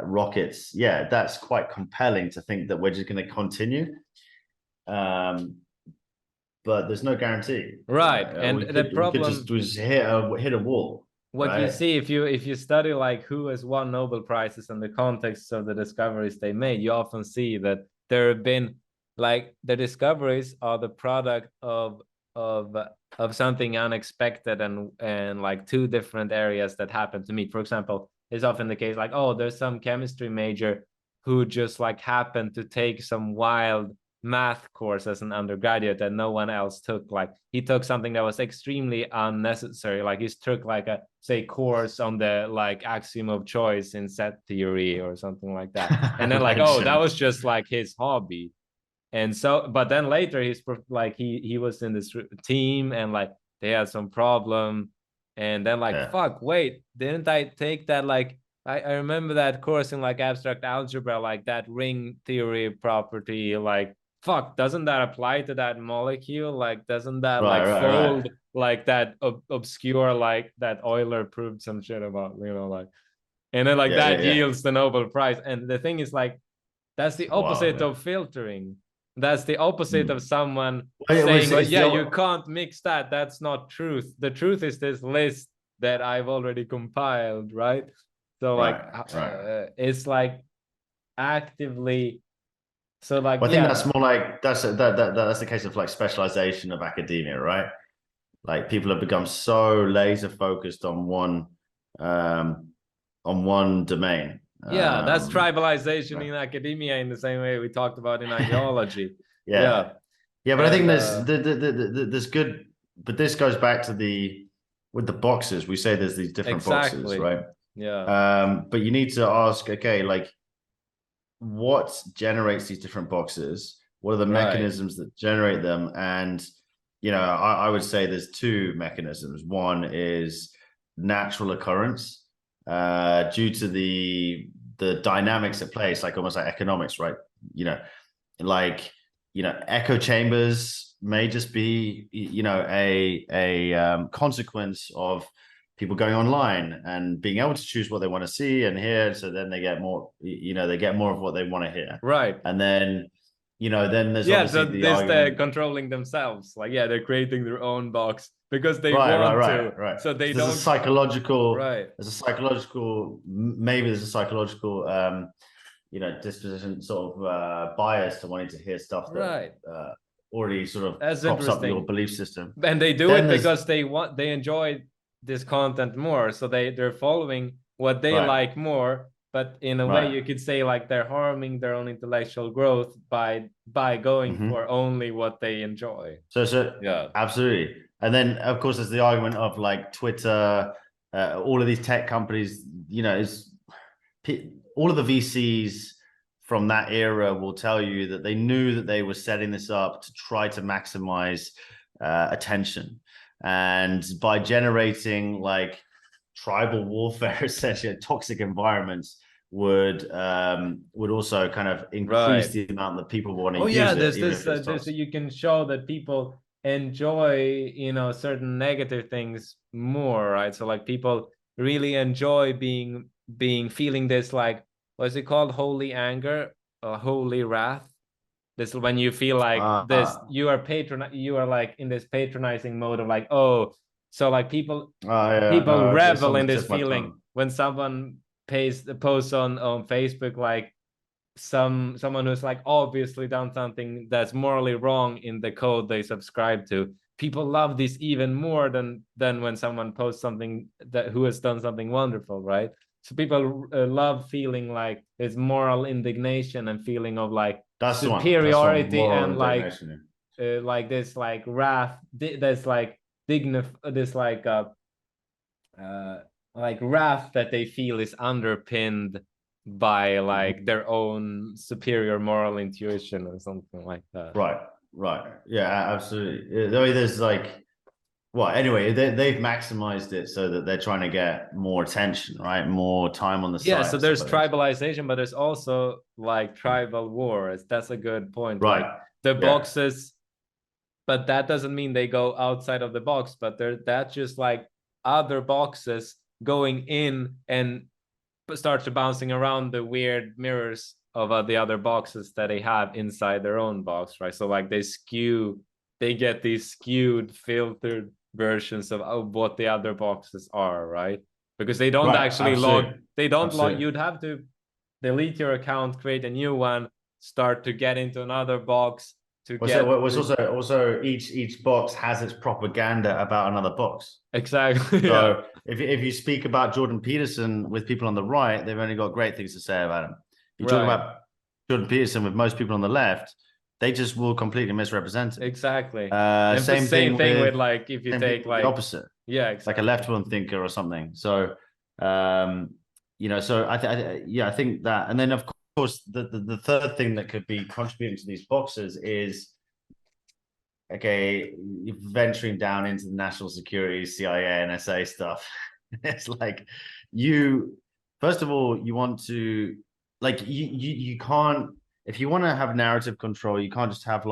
[SPEAKER 3] rockets. Yeah, that's quite compelling to think that we're just going to continue, but there's no guarantee,
[SPEAKER 4] right? And the problem,
[SPEAKER 3] we could just hit a wall.
[SPEAKER 4] What
[SPEAKER 3] right?
[SPEAKER 4] you see if you study like who has won Nobel Prizes in the context of the discoveries they made, you often see that there have been like the discoveries are the product of something unexpected and like two different areas that happen to meet. For example, it's often the case like, oh, there's some chemistry major who just like happened to take some wild math course as an undergraduate that no one else took. Like he took something that was extremely unnecessary. Like he took like a course on the like axiom of choice in set theory or something like that. And then like, oh, that was just like his hobby. And so, but then later he's like, he was in this team and like they had some problem. And then like, fuck, wait, didn't I take that? Like, I remember that course in like abstract algebra, like that ring theory property, like, fuck, doesn't that apply to that molecule? Like, doesn't that fold like that obscure, like that Euler proved some shit about, like, and then like yields the Nobel Prize. And the thing is like, that's the opposite of filtering. That's the opposite of someone saying, you can't mix that. That's not truth. The truth is this list that I've already compiled, right? So it's like actively. So like,
[SPEAKER 3] I think that's more like that's the case of like specialization of academia, right? Like people have become so laser focused on one domain.
[SPEAKER 4] That's tribalization in academia in the same way we talked about in ideology.
[SPEAKER 3] But I think there's good, but this goes back to with the boxes. We say there's these different boxes, right? But you need to ask, okay, like what generates these different boxes? What are the mechanisms that generate them? And I would say there's two mechanisms. One is natural occurrence, due to the dynamics at play. It's like almost like economics, right? Echo chambers may just be a consequence of people going online and being able to choose what they want to see and hear. So then they get more, they get more of what they want to hear.
[SPEAKER 4] Right.
[SPEAKER 3] And then, then there's obviously
[SPEAKER 4] they're controlling themselves. Like, they're creating their own box because they want to.
[SPEAKER 3] Right.
[SPEAKER 4] So they
[SPEAKER 3] there's
[SPEAKER 4] don't.
[SPEAKER 3] A psychological.
[SPEAKER 4] Right.
[SPEAKER 3] Maybe there's a psychological, disposition, sort of bias to wanting to hear stuff that already sort of props up your belief system.
[SPEAKER 4] And they do it because they enjoy this content more, so they're following what they like more, but in a way you could say like they're harming their own intellectual growth by going for only what they enjoy.
[SPEAKER 3] So absolutely. And then of course there's the argument of like Twitter, all of these tech companies, all of the VCs from that era will tell you that they knew that they were setting this up to try to maximize attention. And by generating like tribal warfare, essentially toxic environments would also kind of increase the amount that people want to use it.
[SPEAKER 4] There's this you can show that people enjoy certain negative things more, right? So like people really enjoy feeling this, like, what's it called, holy anger or holy wrath. This when you feel like this, you are like in this patronizing mode of like, oh, so like people revel in this feeling when someone posts on Facebook like someone who's like obviously done something that's morally wrong in the code they subscribe to. People love this even more than when someone posts something who has done something wonderful, right? So people love feeling like there's moral indignation and feeling of like superiority and like this like wrath, this like like wrath that they feel is underpinned by like their own superior moral intuition or something like that.
[SPEAKER 3] Right. Yeah, absolutely. There's like, well, anyway, they've maximized it so that they're trying to get more attention, right? More time on the site.
[SPEAKER 4] Yeah, so there's tribalization, but there's also like tribal wars. That's a good point.
[SPEAKER 3] Right.
[SPEAKER 4] Like the boxes, but that doesn't mean they go outside of the box, but that's just like other boxes going in and start to bouncing around the weird mirrors of the other boxes that they have inside their own box, right? So like they get these skewed, filtered versions of what the other boxes are, right? Because they don't actually log, you'd have to delete your account, create a new one, start to get into another box to get.
[SPEAKER 3] Also each box has its propaganda about another box.
[SPEAKER 4] Exactly.
[SPEAKER 3] So if you speak about Jordan Peterson with people on the right, they've only got great things to say about him. If you talk about Jordan Peterson with most people on the left, they just will completely misrepresent it.
[SPEAKER 4] Exactly.
[SPEAKER 3] Same thing with
[SPEAKER 4] like if you take like
[SPEAKER 3] the opposite.
[SPEAKER 4] Yeah, exactly.
[SPEAKER 3] Like a left-wing thinker or something. So so I think that, and then of course the third thing that could be contributing to these boxes is venturing down into the national security, CIA, and NSA stuff. It's like first of all, you want to you can't, if you want to have narrative control, you can't just have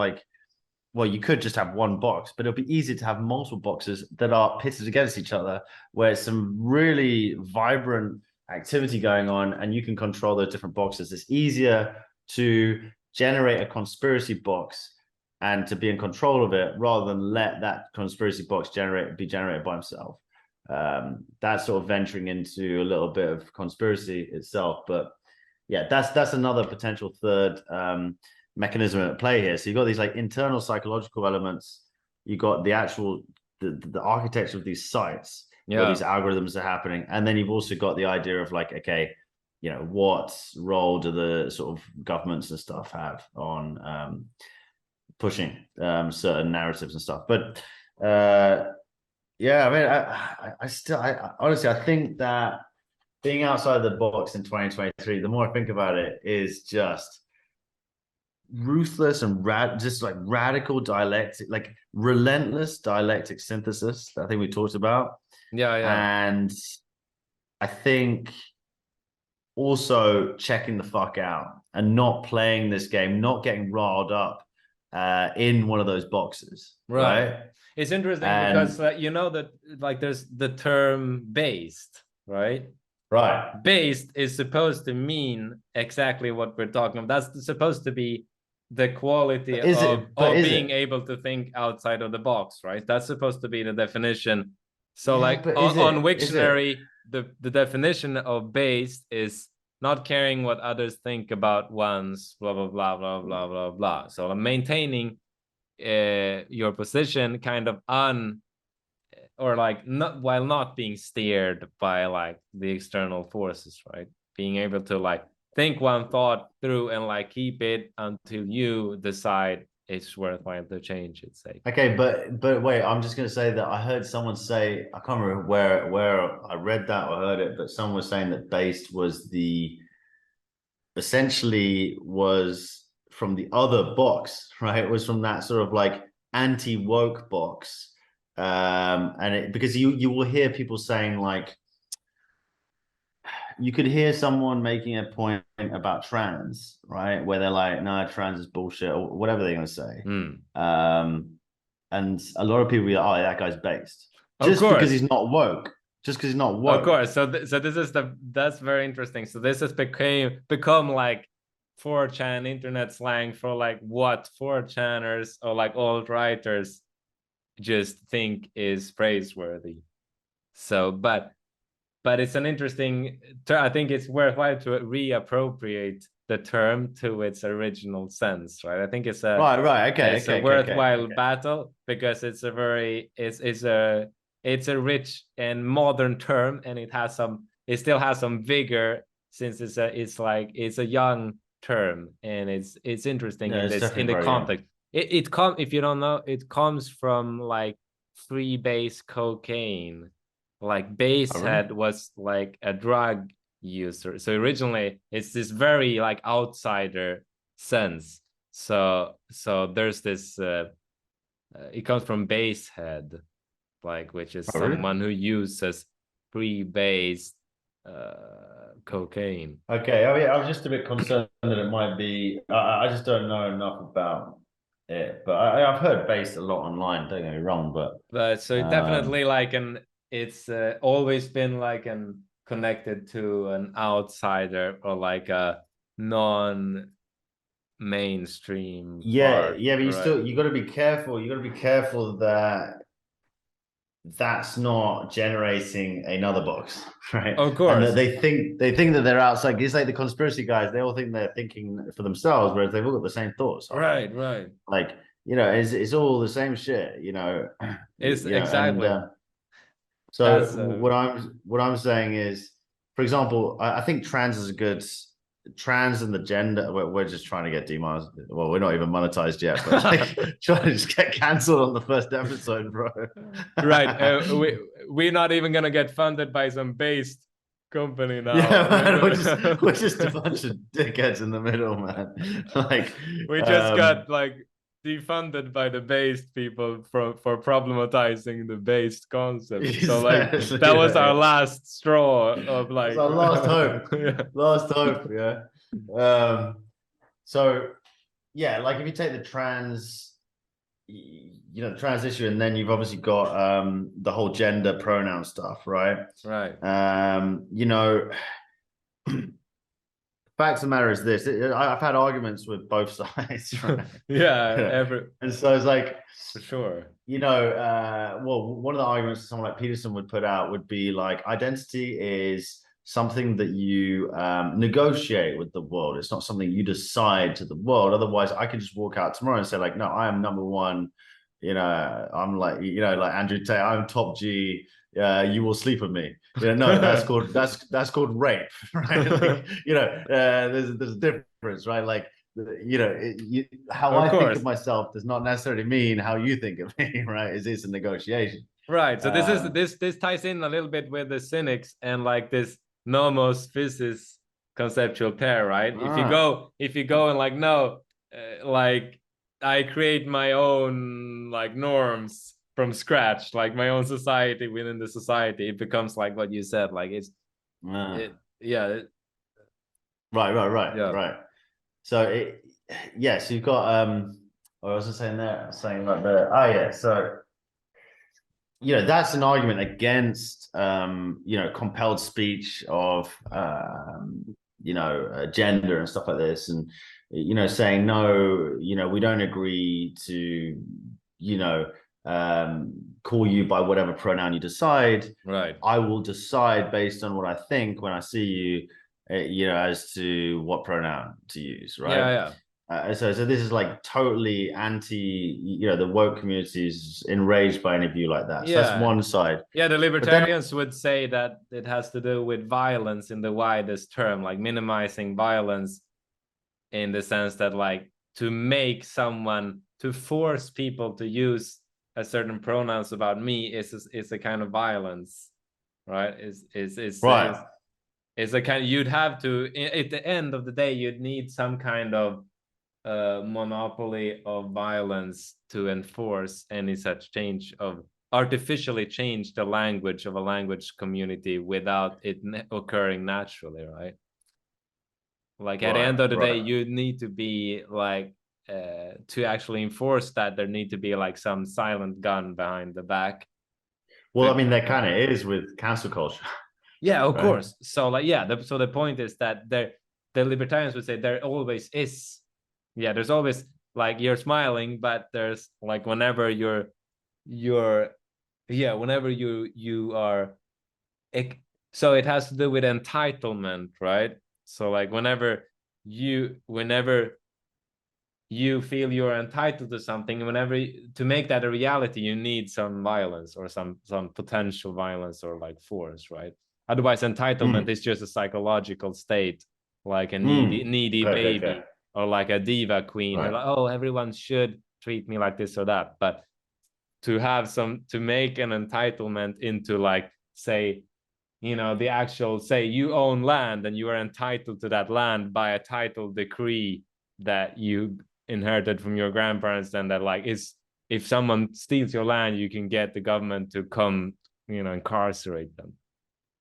[SPEAKER 3] you could just have one box, but it'll be easy to have multiple boxes that are pitted against each other, where it's some really vibrant activity going on, and you can control those different boxes. It's easier to generate a conspiracy box and to be in control of it rather than let that conspiracy box be generated by himself. That's sort of venturing into a little bit of conspiracy itself, but yeah, that's another potential third mechanism at play here. So you've got these like internal psychological elements, you got the actual the architecture of these sites, where these algorithms are happening, and then you've also got the idea of like, okay, what role do the sort of governments and stuff have on pushing certain narratives and stuff. But yeah, I mean, I honestly, I think that being outside the box in 2023, the more I think about it, is just ruthless and just like radical dialectic, like relentless dialectic synthesis that I think we talked about.
[SPEAKER 4] Yeah.
[SPEAKER 3] And I think also checking the fuck out and not playing this game, not getting riled up in one of those boxes. Right.
[SPEAKER 4] It's interesting because that like there's the term based, right?
[SPEAKER 3] Right.
[SPEAKER 4] Based is supposed to mean exactly what we're talking about. That's supposed to be the quality of being able to think outside of the box, right? That's supposed to be the definition. So like on Wiktionary, the definition of based is not caring what others think about one's blah, blah, blah, blah, blah, blah, blah. So maintaining your position kind of while not being steered by like the external forces, right? Being able to like think one thought through and like keep it until you decide it's worthwhile to change it, say.
[SPEAKER 3] Okay, but wait, I'm just gonna say that I heard someone say, I can't remember where I read that or heard it, but someone was saying that based was essentially from the other box, right? It was from that sort of like anti-woke box. And because you will hear people saying like, you could hear someone making a point about trans, right? Where they're like, no, trans is bullshit, or whatever they're going to say. And a lot of people be like, oh, that guy's based. Just because he's not woke. Just because he's not woke.
[SPEAKER 4] Of course. So this is that's very interesting. So this has become like 4chan internet slang for like what 4chaners or like alt-righters just think is praiseworthy. So, but it's an interesting term. I think it's worthwhile to reappropriate the term to its original sense, right? I think it's a worthwhile battle because it's a very it's a rich and modern term, and it still has some vigor since it's a young term, and it's interesting in the context. If you don't know, it comes from like freebase cocaine, like Basehead was like a drug user. So originally it's this very like outsider sense. So there's this it comes from Basehead, like, which is someone who uses pre-based cocaine.
[SPEAKER 3] Okay, oh yeah, I was just a bit concerned that it might be. I just don't know enough about it, but I've heard based a lot online. Don't get me wrong,
[SPEAKER 4] but so definitely like it's always been like an connected to an outsider or like a non-mainstream.
[SPEAKER 3] Yeah,
[SPEAKER 4] part,
[SPEAKER 3] yeah, but
[SPEAKER 4] right?
[SPEAKER 3] you got to be careful. You got to be careful that that's not generating another box, right?
[SPEAKER 4] Of course.
[SPEAKER 3] And they think that they're outside. It's like the conspiracy guys. They all think they're thinking for themselves, whereas they've all got the same thoughts.
[SPEAKER 4] Right.
[SPEAKER 3] Like, you know, it's all the same shit. You know,
[SPEAKER 4] It's
[SPEAKER 3] you know,
[SPEAKER 4] exactly.
[SPEAKER 3] And, so what I'm saying is, for example, I think trans is a good. Trans and the gender, we're just trying to get demonetized. Well, we're not even monetized yet, but like, trying to just get cancelled on the first episode, bro.
[SPEAKER 4] Right. We're not even gonna get funded by some based company now.
[SPEAKER 3] Yeah, man, we're just a bunch of dickheads in the middle, man. Like,
[SPEAKER 4] we just got like defunded by the based people for problematizing the based concept. So like that was our last straw of like
[SPEAKER 3] our last hope. Last hope, yeah. So yeah, like if you take the trans, you know, the trans issue, and then you've obviously got the whole gender pronoun stuff, right?
[SPEAKER 4] Right.
[SPEAKER 3] You know, facts of the matter is this: I've had arguments with both sides, right?
[SPEAKER 4] Yeah,
[SPEAKER 3] and so it's like,
[SPEAKER 4] for sure.
[SPEAKER 3] You know, well, one of the arguments someone like Peterson would put out would be like, identity is something that you negotiate with the world. It's not something you decide to the world. Otherwise, I could just walk out tomorrow and say like, no, I am number one. You know, I'm like, you know, like Andrew Tate, I'm top G. You will sleep with me. You know, no, that's called rape, right? Like, you know, there's a difference, right? Like, you know, how I think of myself does not necessarily mean how you think of me, right? It's a negotiation,
[SPEAKER 4] right? So this ties in a little bit with the cynics and like this nomos physis conceptual pair, right? If you go and like, no, like I create my own like norms from scratch, like my own society within the society, it becomes like what you said, like it's right.
[SPEAKER 3] Yeah. So so you've got what was I saying there? I was saying like so you know, that's an argument against you know, compelled speech of you know, gender and stuff like this, and you know, saying no, you know, we don't agree to, you know, call you by whatever pronoun you decide.
[SPEAKER 4] Right.
[SPEAKER 3] I will decide based on what I think when I see you, you know, as to what pronoun to use, right?
[SPEAKER 4] Yeah.
[SPEAKER 3] So this is like totally anti, you know, the woke community is enraged by any view like that. So that's one side.
[SPEAKER 4] Yeah, the libertarians would say that it has to do with violence in the widest term, like minimizing violence in the sense that like to make someone, to force people to use a certain pronouns about me is a kind of violence, right? Right. It's a kind of, you'd have to, at the end of the day, you'd need some kind of monopoly of violence to enforce any such change of artificially change the language of a language community without it occurring naturally, right? Like at the end of the day, you need to be like to actually enforce that, there need to be like some silent gun behind the back.
[SPEAKER 3] Well, I mean, there kind of is with cancel culture.
[SPEAKER 4] Yeah, of course. So like, yeah, so the point is that the libertarians would say there always is. Yeah, there's always like, you're smiling, but there's like whenever whenever you are, so it has to do with entitlement, right? So like whenever you feel you're entitled to something, to make that a reality, you need some violence or some potential violence or like force, right? Otherwise, entitlement is just a psychological state, like a needy baby. Okay. Or like a diva queen, right. Like, oh, everyone should treat me like this or that. But to make an entitlement into like say, the actual, say you own land and you are entitled to that land by a title decree that you inherited from your grandparents, then that like is, if someone steals your land, you can get the government to come, incarcerate them.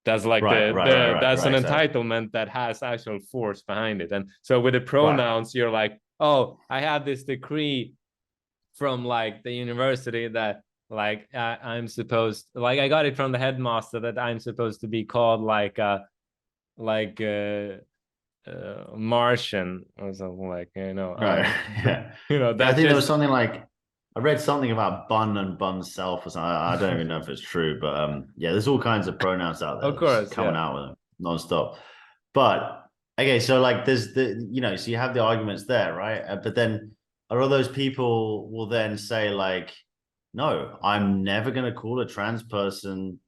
[SPEAKER 4] That's like that's an entitlement that has actual force behind it. And so with the pronouns, you're like, oh, I have this decree from like the university that like I'm supposed, like I got it from the headmaster that I'm supposed to be called like Martian or something, like
[SPEAKER 3] right.
[SPEAKER 4] Yeah.
[SPEAKER 3] I think there was something like, I read something about bun and bun self or something. I don't even know if it's true, but yeah, there's all kinds of pronouns out there.
[SPEAKER 4] Of course,
[SPEAKER 3] coming out with them nonstop. But okay, so like there's so you have the arguments there, right? But then a lot of those people will then say like, no, I'm never going to call a trans person,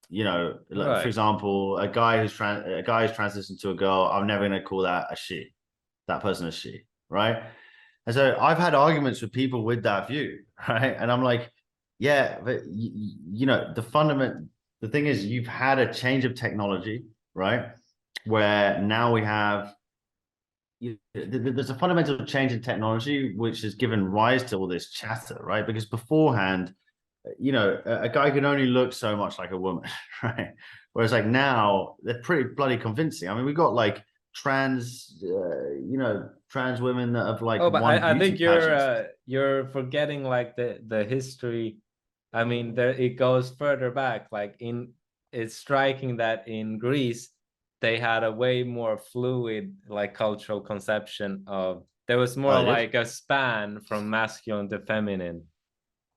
[SPEAKER 3] for example, a guy who's transitioned to a girl, I'm never going to call that person a she, right? And so I've had arguments with people with that view, right? And I'm like, yeah, but the thing is, you've had a change of technology, right? Where now we have, there's a fundamental change in technology which has given rise to all this chatter, right? Because beforehand, a guy could only look so much like a woman, right? Whereas like now they're pretty bloody convincing. I mean, we've got like trans women that have like,
[SPEAKER 4] but I think you're forgetting like the history. I mean, it goes further back. Like it's striking that in Greece they had a way more fluid like cultural conception of, there was more like a span from masculine to feminine.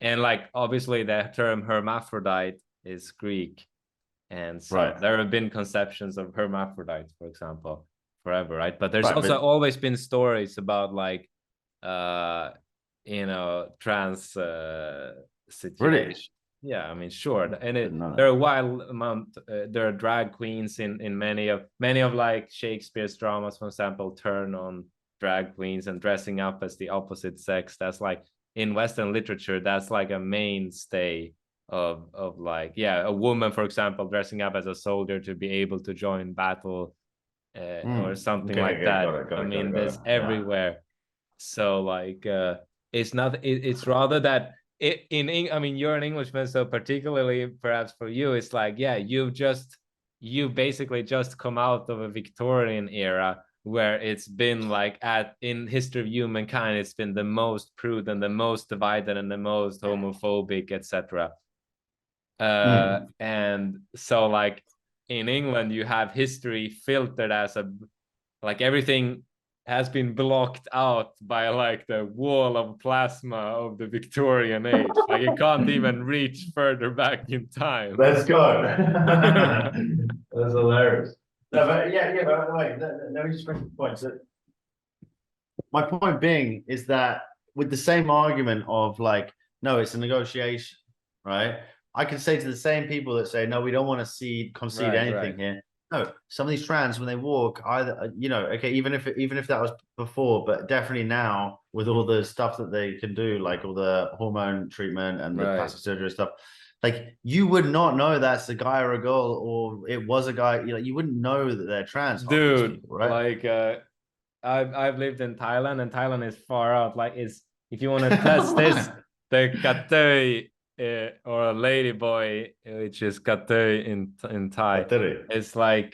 [SPEAKER 4] And like obviously the term hermaphrodite is Greek, and so there have been conceptions of hermaphrodites, for example, forever, right? But there's also always been stories about like trans situation.
[SPEAKER 3] Really?
[SPEAKER 4] Yeah, I mean, sure. And there are a wild amount, there are drag queens in many of like Shakespeare's dramas, for example, turn on drag queens and dressing up as the opposite sex. That's like, in Western literature, that's like a mainstay of like, a woman, for example, dressing up as a soldier to be able to join battle or something like that. I mean, there's everywhere. So like, it's not, it's rather that I mean, you're an Englishman, so particularly perhaps for you, it's like, you basically just come out of a Victorian era where it's been like, in history of humankind, it's been the most crude and the most divided and the most homophobic, etc. And so like in England, you have history filtered as like everything has been blocked out by like the wall of plasma of the Victorian age. Like it can't even reach further back in time.
[SPEAKER 3] Let's go. That's hilarious. No, but but wait, let me just make a point. So my point being is that with the same argument of like, no, it's a negotiation, right? I can say to the same people that say, no, we don't want to concede anything here. No, some of these trans, when they walk, either okay, even if that was before, but definitely now with all the stuff that they can do, like all the hormone treatment and the plastic surgery stuff, like you would not know that's a guy or a girl, or it was a guy. You wouldn't know that they're trans,
[SPEAKER 4] dude. People, right? Like, I've lived in Thailand, and Thailand is far out. Like, if you want to test this, the katoi. Or a lady boy, which is katoi in Thai. It's like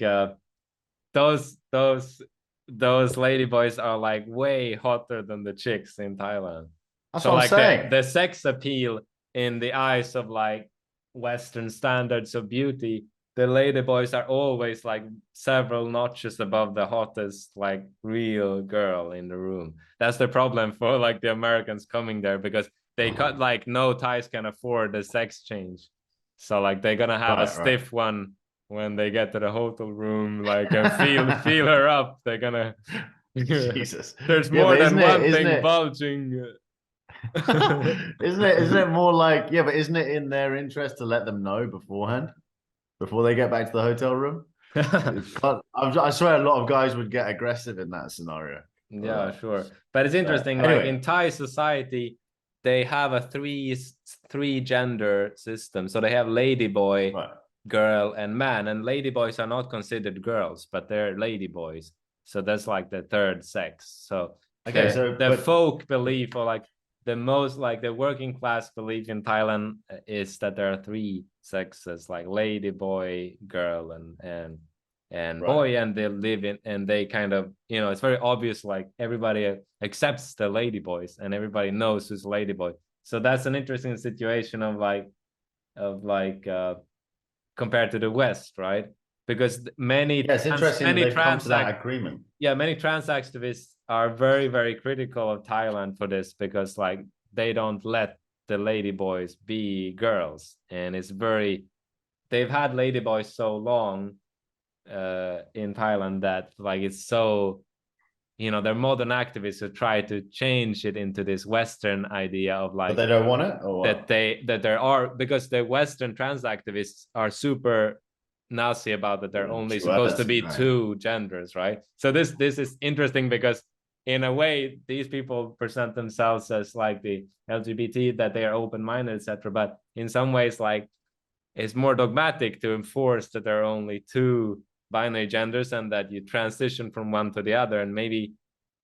[SPEAKER 4] those lady boys are like way hotter than the chicks in Thailand.
[SPEAKER 3] That's so what like I'm saying.
[SPEAKER 4] The sex appeal in the eyes of like Western standards of beauty, the lady boys are always like several notches above the hottest like real girl in the room. That's the problem for like the Americans coming there, because they cut like no Thais can afford the sex change, so like they're gonna have a stiff one when they get to the hotel room, like and feel her up. They're gonna
[SPEAKER 3] Jesus.
[SPEAKER 4] There's more than one thing bulging.
[SPEAKER 3] Isn't it more like, but isn't it in their interest to let them know beforehand, before they get back to the hotel room? I swear a lot of guys would get aggressive in that scenario.
[SPEAKER 4] Yeah, sure. But it's interesting, anyway. Like in Thai society, they have a three gender system. So they have lady boy, girl and man, and ladyboys are not considered girls, but they're ladyboys. So that's like the third sex. So
[SPEAKER 3] okay,
[SPEAKER 4] the folk belief, or like the most, like the working class belief in Thailand, is that there are three sexes, like lady, boy, girl, and boy, and they live in, and they kind of, you know, it's very obvious, like everybody accepts the lady boys and everybody knows who's lady boy. So that's an interesting situation of compared to the West, right? Because many
[SPEAKER 3] it's interesting
[SPEAKER 4] many
[SPEAKER 3] they've come to that agreement.
[SPEAKER 4] Yeah, many trans activists are very, very critical of Thailand for this, because like they don't let the lady boys be girls, and it's very, they've had lady boys so long in Thailand that like it's so, you know, they're modern activists who try to change it into this Western idea of like,
[SPEAKER 3] but they don't want it, or what?
[SPEAKER 4] that there are, because the Western trans activists are super Nazi about that they're only supposed to be two genders, right? So this is interesting, because in a way these people present themselves as like the LGBT, that they are open-minded, etc. But in some ways, like, it's more dogmatic to enforce that there are only two binary genders and that you transition from one to the other. And maybe,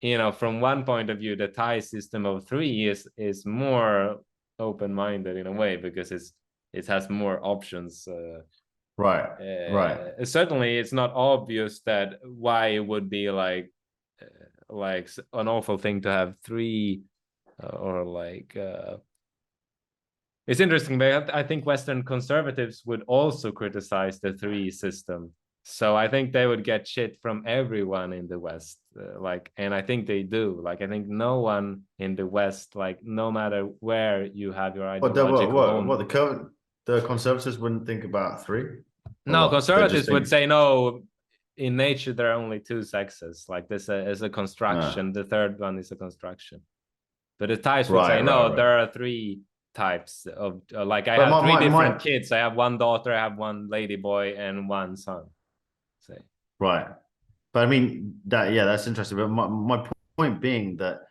[SPEAKER 4] you know, from one point of view, the Thai system of three is more open-minded in a way, because it has more options.
[SPEAKER 3] Right.
[SPEAKER 4] Certainly, it's not obvious that why it would be like an awful thing to have three, or like. It's interesting, but I think Western conservatives would also criticize the three system. So I think they would get shit from everyone in the West, and I think they do. Like, I think no one in the West, like, no matter where you have your ideological
[SPEAKER 3] the conservatives wouldn't think about three?
[SPEAKER 4] No, conservatives would say, no, in nature there are only two sexes. Like, this is a construction. The third one is a construction. But the Thais would say, no, there are three types of, like, I have three different kids. I have one daughter, I have one lady boy, and one son. Say.
[SPEAKER 3] Right. But I mean, that's interesting. But my point being that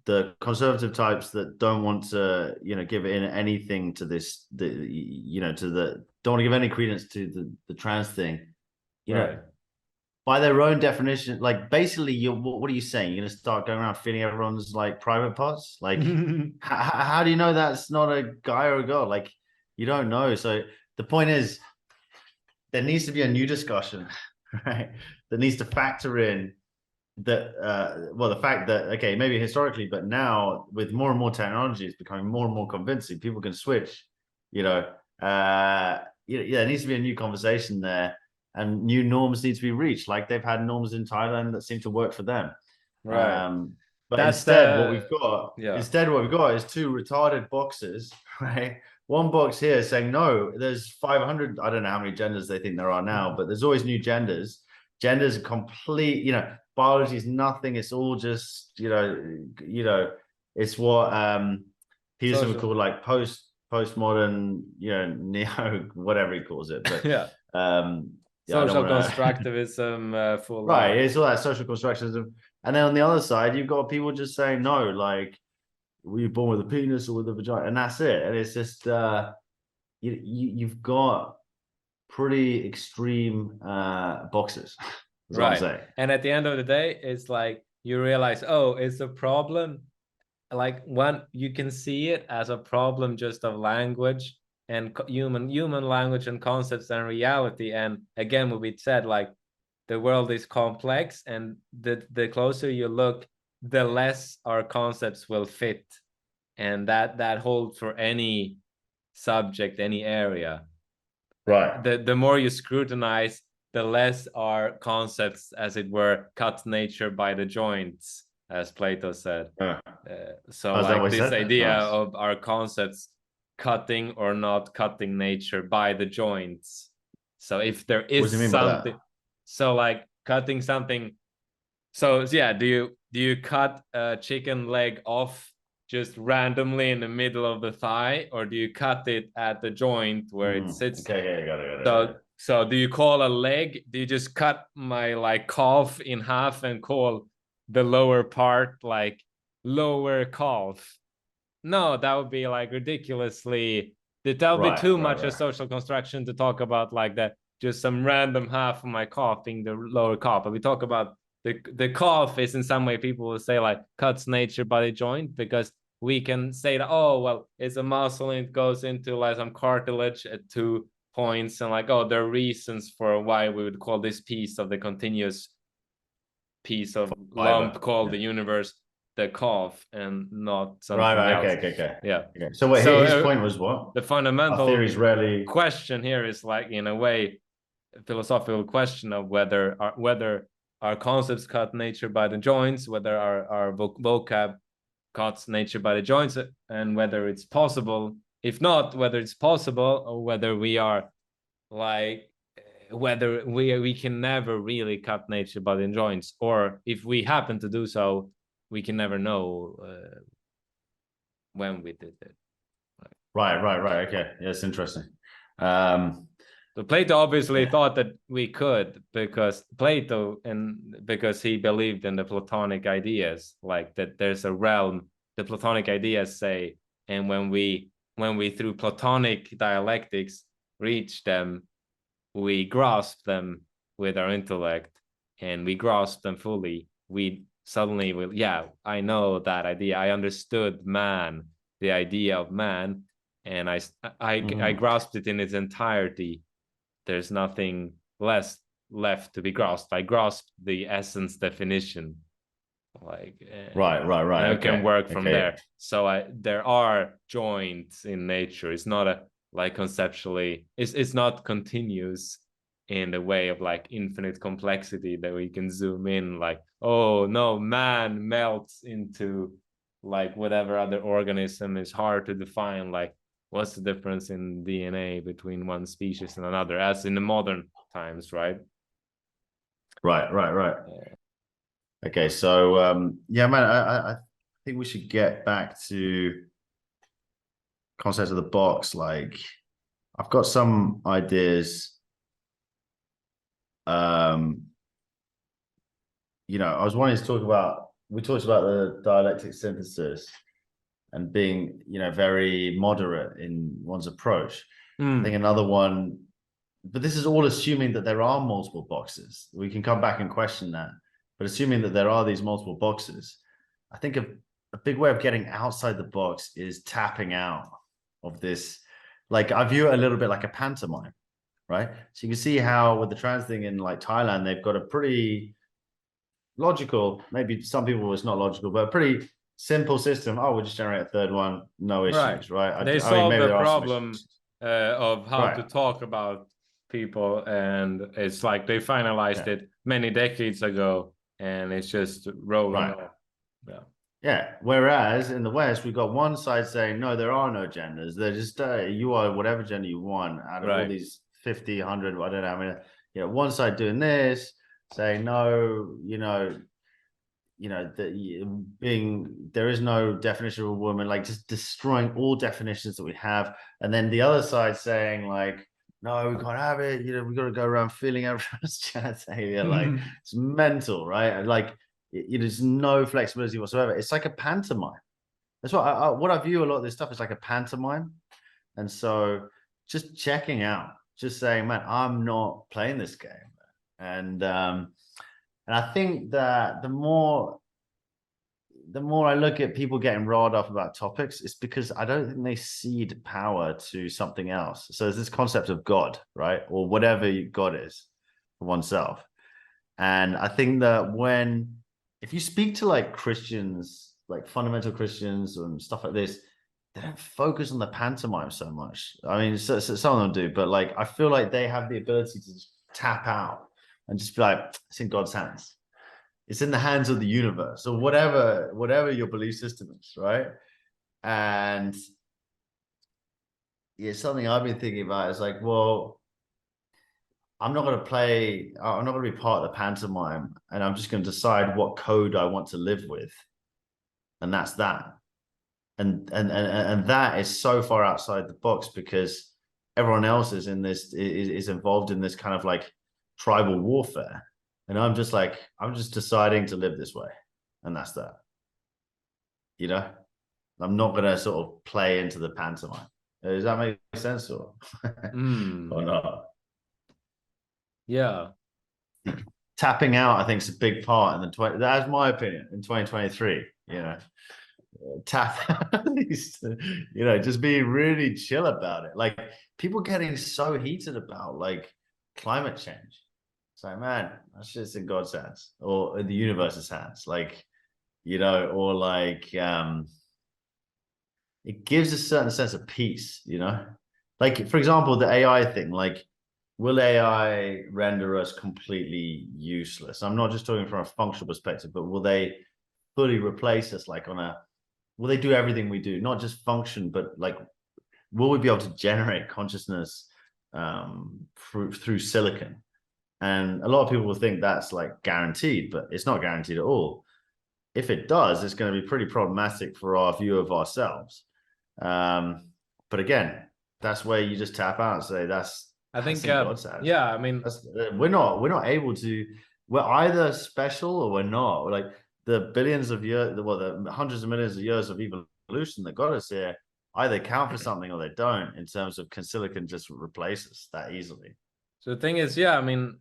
[SPEAKER 3] the conservative types that don't want to, you know, give in anything to this, don't want to give any credence to the trans thing, you know, by their own definition, like, basically, what are you saying? You're going to start going around feeling everyone's like private parts? Like, how do you know that's not a guy or a girl? Like, you don't know. So the point is, there needs to be a new discussion, right? That needs to factor in that, the fact that, okay, maybe historically, but now with more and more technology, it's becoming more and more convincing. People can switch, there needs to be a new conversation there, and new norms need to be reached. Like, they've had norms in Thailand that seem to work for them.
[SPEAKER 4] Right.
[SPEAKER 3] But instead, what we've got is two retarded boxes, right? One box here saying, no, there's 500, I don't know how many genders they think there are now, but there's always new genders. Genders are complete, biology is nothing. It's all just, it's what Peterson would call like postmodern, neo, whatever he calls it. But
[SPEAKER 4] social constructivism, full
[SPEAKER 3] right. It's all that social constructivism. And then on the other side, you've got people just saying, no, like, were you born with a penis or with a vagina? And that's it. And it's just, you've got pretty extreme boxes.
[SPEAKER 4] Right. And at the end of the day, it's like you realize, oh, it's a problem. Like, you can see it as a problem just of language and human language and concepts and reality. And again, what we said, like, the world is complex, and the closer you look, the less our concepts will fit. And that holds for any subject, any area.
[SPEAKER 3] Right.
[SPEAKER 4] The more you scrutinize, the less our concepts, as it were, cut nature by the joints, as Plato said. So like this idea of our concepts cutting or not cutting nature by the joints. So if there is something, so like cutting something. So yeah, do you cut a chicken leg off just randomly in the middle of the thigh, or do you cut it at the joint where it sits?
[SPEAKER 3] Okay, got it.
[SPEAKER 4] So do you call a leg? Do you just cut my like calf in half and call the lower part like lower calf? No, that would be like ridiculously that'll be too much a social construction to talk about like that. Just some random half of my cough being the lower cough. But we talk about the cough is in some way people will say like cuts nature body joint, because we can say that, oh, well, it's a muscle and it goes into like some cartilage at 2 points, and like, oh, there are reasons for why we would call this piece of the continuous piece of lump called the universe the cough and not something else.
[SPEAKER 3] Okay.
[SPEAKER 4] Yeah.
[SPEAKER 3] Okay. So wait, his point was what?
[SPEAKER 4] The fundamental
[SPEAKER 3] theories rarely...
[SPEAKER 4] question here is like, in a way, a philosophical question of whether our concepts cut nature by the joints, whether our vocab cuts nature by the joints, and whether it's possible. If not, whether it's possible, or whether we are like, whether we can never really cut nature by the joints, or if we happen to do so, we can never know when we did it.
[SPEAKER 3] Right. Okay, yeah, it's interesting.
[SPEAKER 4] So Plato obviously thought that we could, because because he believed in the Platonic ideas, like that there's a realm the Platonic ideas say, and when we through Platonic dialectics reach them, we grasp them with our intellect, and we grasp them fully. We suddenly will, I know that idea. I understood man, the idea of man, and I grasped it in its entirety. There's nothing less left to be grasped. I grasped the essence definition, like
[SPEAKER 3] right.
[SPEAKER 4] I can work from there. So there are joints in nature. It's not conceptually, it's not continuous in the way of like infinite complexity that we can zoom in, like, oh no, man melts into like whatever other organism. Is hard to define, like what's the difference in DNA between one species and another, as in the modern times, right?
[SPEAKER 3] Right. Okay, so man, I think we should get back to concepts of the box. Like, I've got some ideas. I was wanting to talk about, we talked about the dialectic synthesis and being, very moderate in one's approach. I think another one, but this is all assuming that there are multiple boxes. We can come back and question that, but assuming that there are these multiple boxes, I think a big way of getting outside the box is tapping out of this. Like, I view it a little bit like a pantomime, right? So you can see how with the trans thing in like Thailand, they've got a pretty logical, maybe some people it's not logical, but a pretty simple system. Oh, we'll just generate a third one, no issues, right?
[SPEAKER 4] They solved the problem of how to talk about people, and it's like they finalized it many decades ago, and it's just rolling off.
[SPEAKER 3] Whereas in the West, we've got one side saying, no, there are no genders. They're just, you are whatever gender you want out of all these 50, 100, I don't know. I mean, one side doing this, saying, no, there is no definition of a woman, like just destroying all definitions that we have. And then the other side saying like, no, we can't have it. We've got to go around feeling everyone's genitalia. Like, it's mental, right? Like, there's no flexibility whatsoever. It's like a pantomime. That's what I view a lot of this stuff is like a pantomime. And so just checking out, just saying, man, I'm not playing this game. And I think that the more I look at people getting riled up about topics, it's because I don't think they cede power to something else. So there's this concept of God, right? Or whatever God is for oneself. And I think that if you speak to like Christians, like fundamental Christians and stuff like this, they don't focus on the pantomime so much. I mean, so some of them do, but like, I feel like they have the ability to just tap out and just be like, it's in God's hands. It's in the hands of the universe, or whatever your belief system is, right? And something I've been thinking about is like, well, I'm not going to be part of the pantomime, and I'm just going to decide what code I want to live with. And that's that. And that is so far outside the box because everyone else is involved in this kind of like tribal warfare. And I'm just deciding to live this way. And that's that. I'm not going to sort of play into the pantomime. Does that make sense or not?
[SPEAKER 4] Yeah.
[SPEAKER 3] Tapping out, I think, is a big part in the that's my opinion in 2023. You know, tap you know, just being really chill about it. Like people getting so heated about like climate change. It's like, man, that's just in God's hands or in the universe's hands. Like, you know, or like it gives a certain sense of peace, you know? Like, for example, the AI thing, like, will AI render us completely useless? I'm not just talking from a functional perspective, but will they fully replace us, like will they do everything we do? Not just function, but like, will we be able to generate consciousness through silicon? And a lot of people will think that's like guaranteed, but it's not guaranteed at all. If it does, it's going to be pretty problematic for our view of ourselves. But again, that's where you just tap out and say
[SPEAKER 4] I think
[SPEAKER 3] God's hands.
[SPEAKER 4] yeah, I mean
[SPEAKER 3] we're not able to, we're either special or we're not. Like the billions of years, well, the hundreds of millions of years of evolution that got us here either count for something or they don't, in terms of can silicon just replace us that easily.
[SPEAKER 4] So the thing is, yeah, I mean,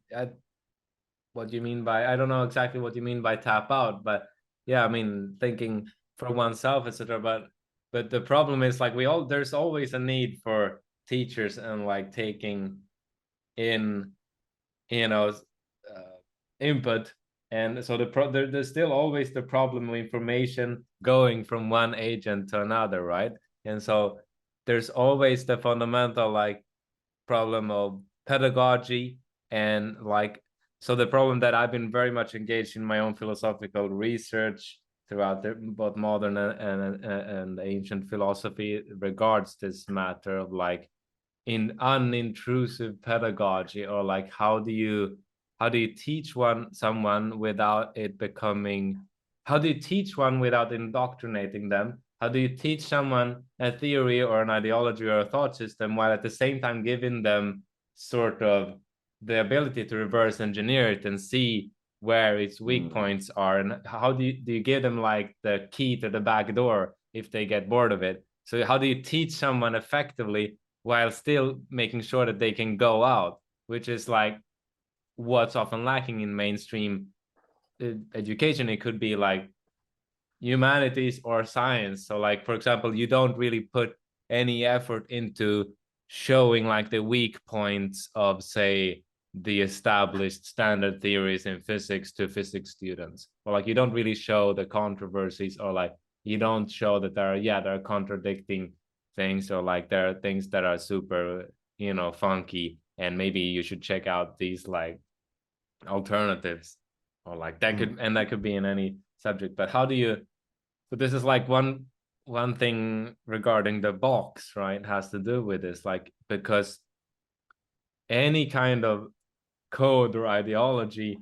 [SPEAKER 4] what you mean by, I don't know exactly what you mean by tap out, but yeah, I mean, thinking for oneself, etc. But the problem is like there's always a need for teachers and like taking in, you know, input. And so there's still always the problem of information going from one agent to another, right? And so there's always the fundamental like problem of pedagogy and like, so the problem that I've been very much engaged in my own philosophical research throughout both modern and ancient philosophy regards this matter of like in unintrusive pedagogy, or like how do you teach someone without it becoming, how do you teach one without indoctrinating them? How do you teach someone a theory or an ideology or a thought system while at the same time giving them sort of the ability to reverse engineer it and see where its weak points are? And how do you give them like the key to the back door if they get bored of it? So how do you teach someone effectively while still making sure that they can go out, which is like what's often lacking in mainstream education? It could be like humanities or science. So like, for example, you don't really put any effort into showing like the weak points of, say, the established standard theories in physics to physics students, or like you don't really show the controversies, or like you don't show that there are contradicting things, or like there are things that are super, you know, funky, and maybe you should check out these like alternatives, or like that could be in any subject. But how do you, so this is like one thing regarding the box, right, has to do with this, like, because any kind of code or ideology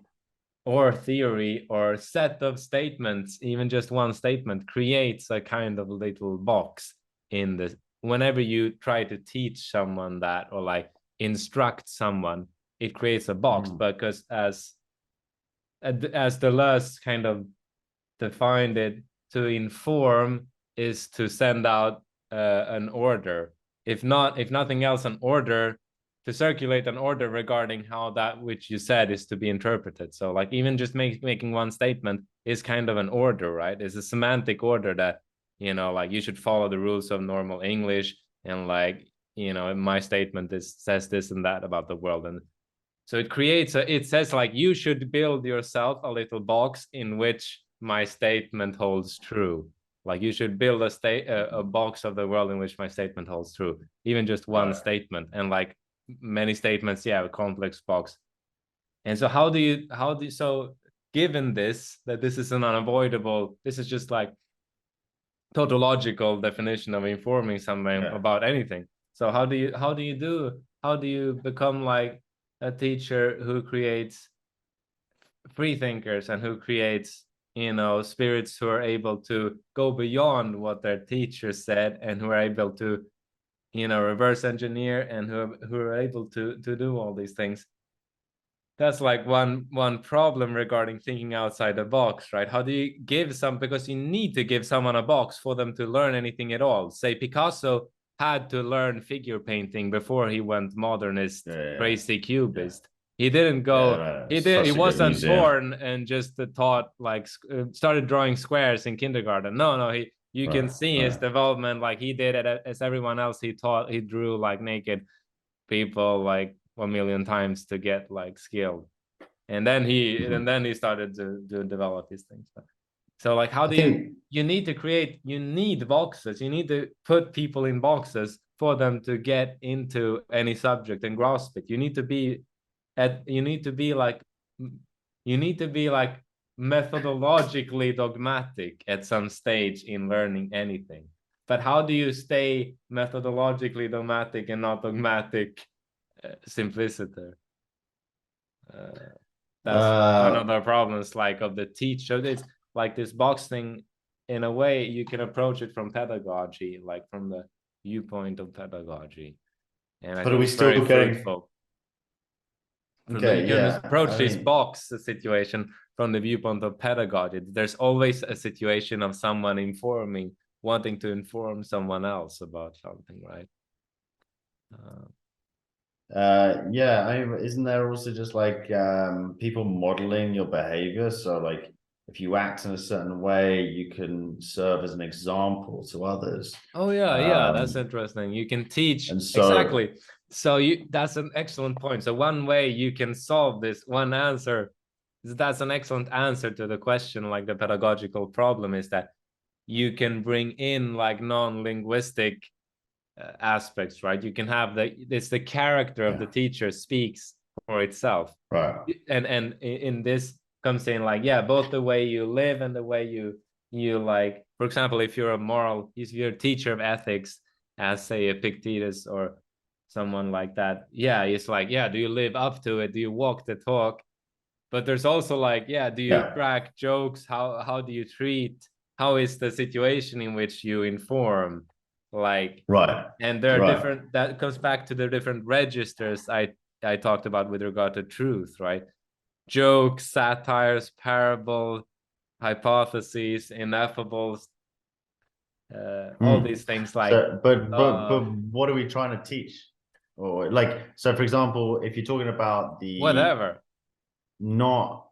[SPEAKER 4] or theory or set of statements, even just one statement, creates a kind of little box in this. Whenever you try to teach someone that, or like instruct someone, it creates a box, because as Deleuze kind of defined it, to inform is to send out an order, if nothing else, an order, to circulate an order regarding how that which you said is to be interpreted. So like even just making one statement is kind of an order, right? It's a semantic order that, you know, like you should follow the rules of normal English, and like, you know, my statement says this and that about the world. And so it says like, you should build yourself a little box in which my statement holds true. Like you should build a box of the world in which my statement holds true, even just one statement. And like many statements, a complex box. And so how do you so given this, that this is an unavoidable, this is just like tautological definition of informing someone about anything. So how do you become like a teacher who creates free thinkers and who creates, you know, spirits who are able to go beyond what their teacher said, and who are able to, you know, reverse engineer, and who are able to do all these things? That's like one problem regarding thinking outside the box, right? How do you give because you need to give someone a box for them to learn anything at all. Say Picasso had to learn figure painting before he went modernist, crazy cubist. He didn't go. He wasn't born and just taught like started drawing squares in kindergarten. No. You can see his development, like he did it as everyone else. He drew like naked people like 1 million times to get like skilled, and then he started to develop these things. So like, how do you need to create? You need boxes. You need to put people in boxes for them to get into any subject and grasp it. You need to be like methodologically dogmatic at some stage in learning anything. But how do you stay methodologically dogmatic and not dogmatic simpliciter? That's one of the problems like of the teacher. It's like this box thing. In a way, you can approach it from pedagogy, like from the viewpoint of pedagogy, and I think it's very fruitful. Okay, you can approach this box situation from the viewpoint of pedagogy. There's always a situation of someone wanting to inform someone else about something, right?
[SPEAKER 3] Isn't there also just like people modeling your behavior? So like, if you act in a certain way, you can serve as an example to others.
[SPEAKER 4] Oh yeah, that's interesting. You can teach exactly. So that's an excellent point. So one way you can solve this, one answer, that's an excellent answer to the question, like the pedagogical problem, is that you can bring in like non-linguistic aspects, right? You can have it's the character of the teacher speaks for itself,
[SPEAKER 3] right?
[SPEAKER 4] And in this comes in like, both the way you live and the way you like, for example, if you're a teacher of ethics, as say Epictetus or someone like that, it's like, do you live up to it? Do you walk the talk? But there's also like, do you crack jokes? How do you treat? How is the situation in which you inform? Like,
[SPEAKER 3] right.
[SPEAKER 4] And there are different, that comes back to the different registers I talked about with regard to truth, right? Jokes, satires, parable, hypotheses, ineffables, all these things like.
[SPEAKER 3] But what are we trying to teach? Or like, so for example, if you're talking about the
[SPEAKER 4] whatever,
[SPEAKER 3] not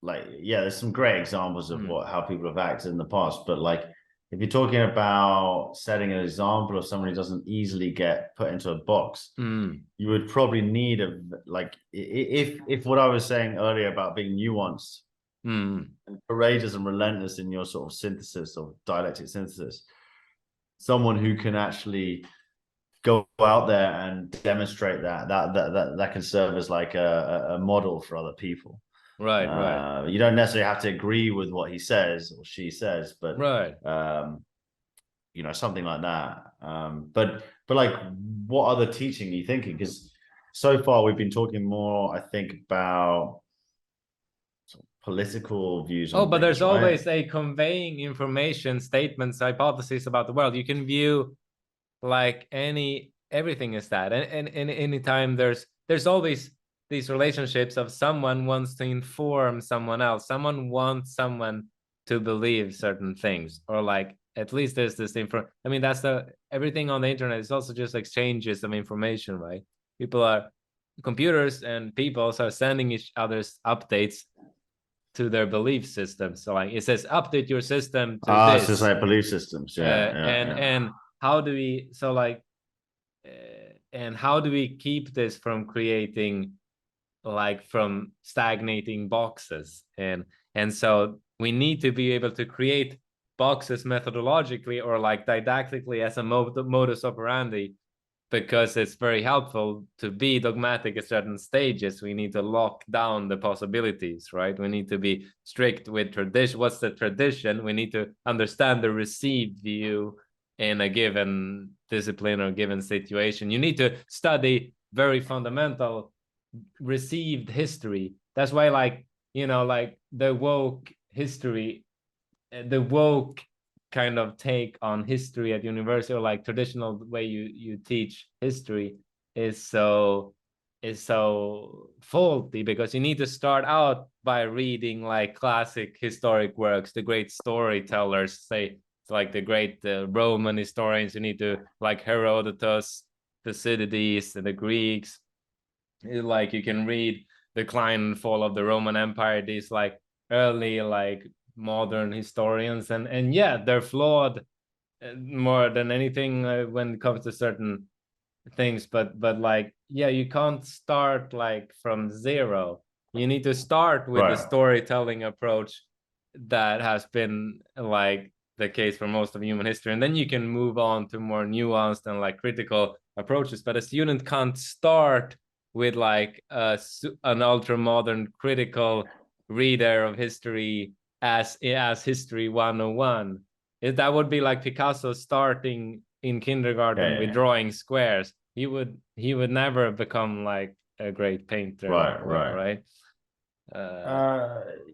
[SPEAKER 3] like, there's some great examples of how people have acted in the past, but like, if you're talking about setting an example of someone who doesn't easily get put into a box, you would probably need if what I was saying earlier about being nuanced and courageous and relentless in your sort of synthesis or dialectic synthesis, someone who can actually go out there and demonstrate that can serve as like a model for other people.
[SPEAKER 4] Right.
[SPEAKER 3] You don't necessarily have to agree with what he says or she says, but something like that. But like, what other teaching are you thinking? Because so far we've been talking more, I think, about sort of political views on
[SPEAKER 4] but there's always a conveying information, statements, hypotheses about the world. You can view like everything is that, and anytime there's always these relationships of someone wants to inform someone else, someone wants someone to believe certain things, or like, at least there's this info. I mean, that's everything on the internet is also just exchanges of information, right? Computers and people are sending each other's updates to their belief systems. So like, it says update your system to this.
[SPEAKER 3] It's just like belief systems,
[SPEAKER 4] and how do we and how do we keep this from creating from stagnating boxes? And so we need to be able to create boxes methodologically or like didactically as a modus operandi, because it's very helpful to be dogmatic at certain stages. We need to lock down the possibilities, right? We need to be strict with tradition. What's the tradition? We need to understand the received view in a given discipline or given situation. You need to study very fundamental received history. That's why like the woke history, the woke kind of take on history at university, or like traditional way you teach history is so faulty, because you need to start out by reading like classic historic works, the great storytellers, say like the great Roman historians. You need to like Herodotus, Thucydides, and the Greeks. Like you can read Decline and Fall of the Roman Empire. These like early like modern historians, and yeah, they're flawed more than anything when it comes to certain things, but like, yeah, you can't start like from zero. You need to start with the storytelling approach that has been like the case for most of human history, and then you can move on to more nuanced and like critical approaches. But a student can't start with like an ultra modern critical reader of history as history 101. That would be like Picasso starting in kindergarten with drawing squares. He would never become like a great painter. Right.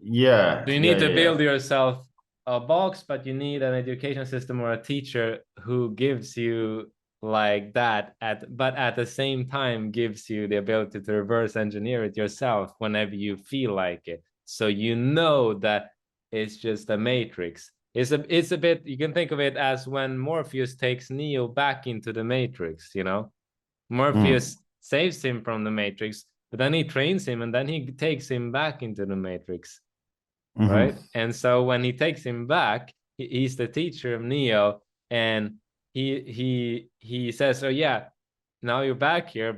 [SPEAKER 3] Yeah.
[SPEAKER 4] So you need to build yourself a box, but you need an education system or a teacher who gives you like that but at the same time gives you the ability to reverse engineer it yourself whenever you feel like it. So you know that it's just a matrix. It's a bit, you can think of it as when Morpheus takes Neo back into the matrix, you know? Morpheus saves him from the matrix, but then he trains him and then he takes him back into the matrix, right? And so when he takes him back, he's the teacher of Neo, and he says, oh yeah, now you're back here,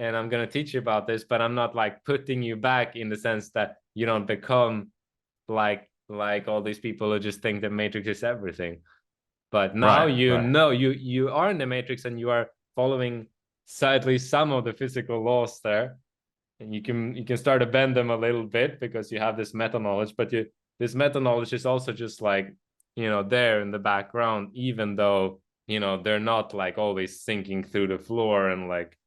[SPEAKER 4] and I'm going to teach you about this, but I'm not like putting you back in the sense that you don't become like all these people who just think the matrix is everything. But now know you are in the matrix and you are following sadly some of the physical laws there, and you can start to bend them a little bit because you have this meta knowledge. But this meta knowledge is also just like, you know, there in the background, even though, you know, they're not like always sinking through the floor, and like,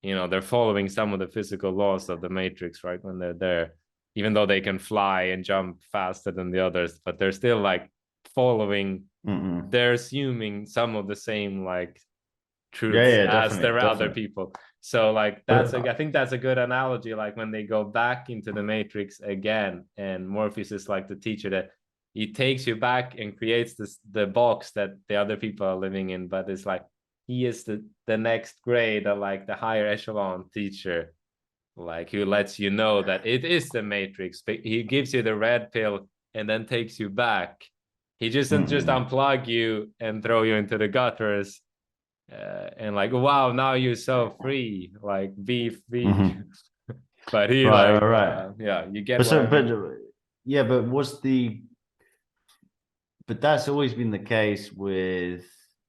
[SPEAKER 4] you know, they're following some of the physical laws of the matrix, right, when they're there, even though they can fly and jump faster than the others, but they're still like following, they're assuming some of the same like truths as there are other people. So like I think that's a good analogy, like when they go back into the matrix again, and Morpheus is like the teacher that he takes you back and creates the box that the other people are living in, but it's like he is the next grade, or like the higher echelon teacher, like who lets you know that it is the matrix. He gives you the red pill and then takes you back. He doesn't just unplug you and throw you into the gutters and like, wow, now you're so free, like be free. But he yeah, you get
[SPEAKER 3] but that's always been the case with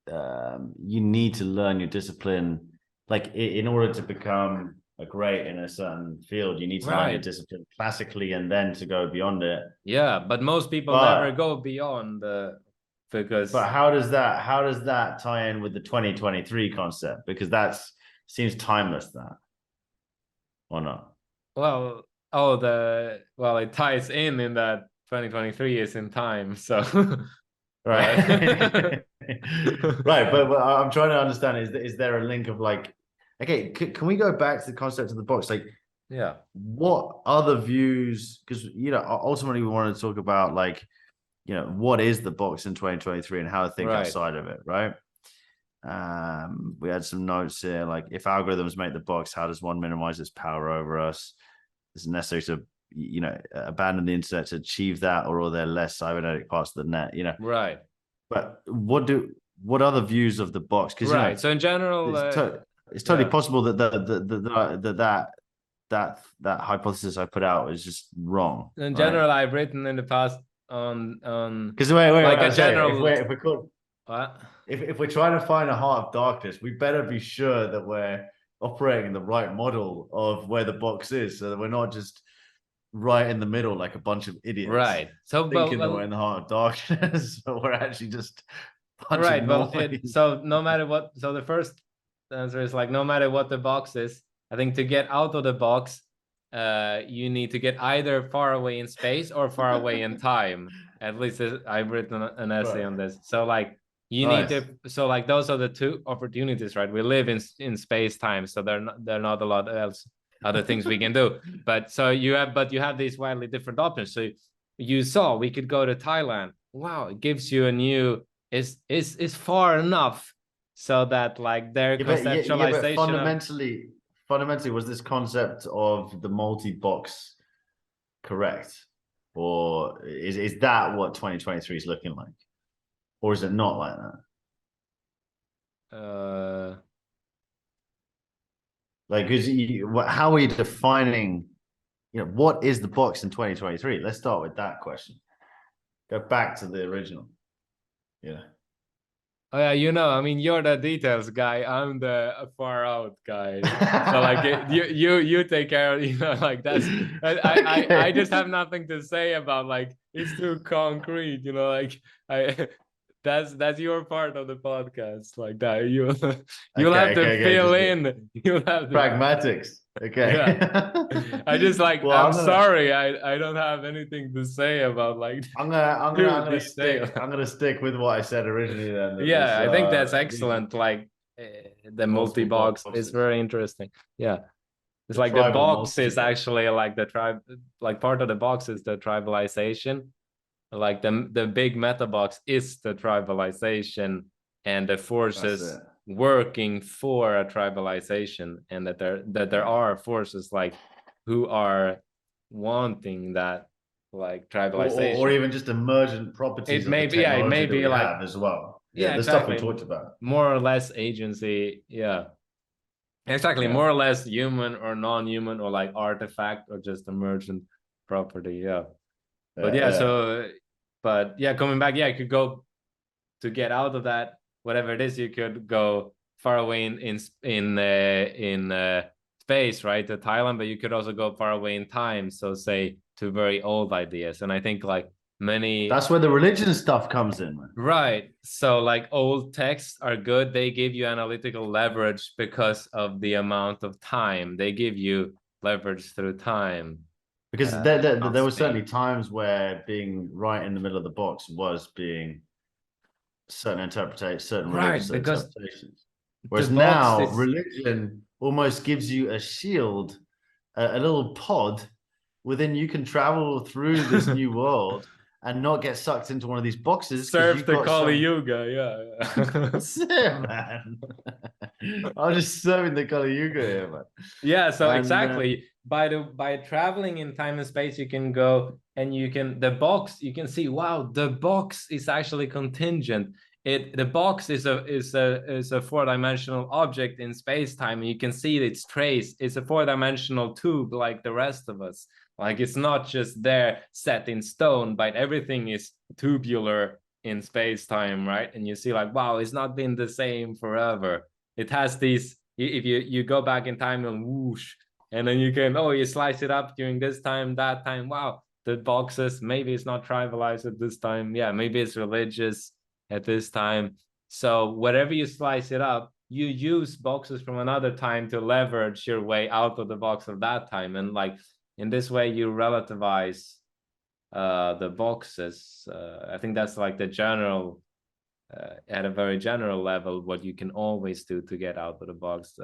[SPEAKER 3] you need to learn your discipline, like in order to become a great in a certain field, you need to learn your discipline classically and then to go beyond it.
[SPEAKER 4] Yeah, but most people never go beyond because.
[SPEAKER 3] But how does that tie in with the 2023 concept? Because seems timeless, that, or not?
[SPEAKER 4] Well, it ties in that 2023 is in time, so
[SPEAKER 3] right. Right, but I'm trying to understand, is there a link of like, okay, can we go back to the concept of the box? Like,
[SPEAKER 4] yeah,
[SPEAKER 3] what other views, because, you know, ultimately we want to talk about like, you know, what is the box in 2023 and how to think outside of it, right? We had some notes here, like, if algorithms make the box, how does one minimize its power over us? Is it necessary to, you know, abandon the internet to achieve that, or are there less cybernetic parts of the net, you know?
[SPEAKER 4] Right.
[SPEAKER 3] But what other views of the box? Because you know,
[SPEAKER 4] so in general,
[SPEAKER 3] it's totally possible that that hypothesis I put out is just wrong.
[SPEAKER 4] In general, I've written in the past on
[SPEAKER 3] because like
[SPEAKER 4] a general.
[SPEAKER 3] If we're trying to find a heart of darkness, we better be sure that we're operating the right model of where the box is, so that we're not just right in the middle like a bunch of idiots.
[SPEAKER 4] Right. So
[SPEAKER 3] thinking that we're in the heart of darkness, but we're actually just
[SPEAKER 4] right. Well, so no matter what, so the first answer is like, no matter what the box is, I think to get out of the box, you need to get either far away in space or far away in time. At least I've written an essay on this. So like you need to, so like those are the two opportunities, right? We live in space time, so there are not a lot else other things we can do. But so you have these wildly different options. So you saw we could go to Thailand. Wow, it gives you a new is far enough so that like their conceptualization
[SPEAKER 3] but fundamentally, was this concept of the multi-box correct? Or is that what 2023 is looking like? Or is it not like that? Like, how are you defining, what is the box in 2023? Let's start with that question. Go back to the original. Yeah.
[SPEAKER 4] Oh yeah, I mean, you're the details guy. I'm the far out guy. So like, you take care of, like that's. I just have nothing to say about like it's too concrete. Like that's your part of the podcast. Like that, you'll have to fill in. You'll have to
[SPEAKER 3] pragmatics. Okay.
[SPEAKER 4] Yeah. I just like. Well, I'm sorry. I don't have anything to say about like.
[SPEAKER 3] I'm gonna stick with what I said originally. Then.
[SPEAKER 4] Yeah, I think that's excellent. Like the multi-box is very interesting. Yeah, it's like the box is actually like the tribe. Like part of the box is the tribalization. Like the big meta box is the tribalization and the forces working for a tribalization, and that there are forces like who are wanting that like tribalization,
[SPEAKER 3] or even just emergent properties. It may be like have as well. Yeah, the stuff we talked about.
[SPEAKER 4] More or less agency. Yeah, exactly. Yeah. More or less human or non-human or like artifact or just emergent property. Yeah. But coming back, you could go to get out of that, whatever it is, you could go far away in space, right, to Thailand, but you could also go far away in time. So say to very old ideas. And I think like
[SPEAKER 3] that's where the religion stuff comes in, man.
[SPEAKER 4] Right. So like old texts are good. They give you analytical leverage because of the amount of time. They give you leverage through time.
[SPEAKER 3] Because there were certainly times where being right in the middle of the box was being certain interpretations, certain religious interpretations. Whereas now religion almost gives you a shield, a little pod within you can travel through this new world and not get sucked into one of these boxes.
[SPEAKER 4] Serve the Kali Yuga, yeah.
[SPEAKER 3] That's it, man. I'm just serving the Kali Yuga here, man.
[SPEAKER 4] Yeah, so exactly. By traveling in time and space, you can go and you can see, wow, the box is actually contingent. The box is a four-dimensional object in space-time, and you can see its trace. It's a four-dimensional tube like the rest of us. Like it's not just there set in stone, but everything is tubular in space-time, right? And you see like, wow, it's not been the same forever. It has these, if you go back in time and whoosh, and then you can, you slice it up during this time, that time. Wow, the boxes, maybe it's not tribalized at this time. Yeah, maybe it's religious at this time. So whatever you slice it up, you use boxes from another time to leverage your way out of the box of that time. And like in this way, you relativize the boxes. I think that's like the general, at a very general level, what you can always do to get out of the box.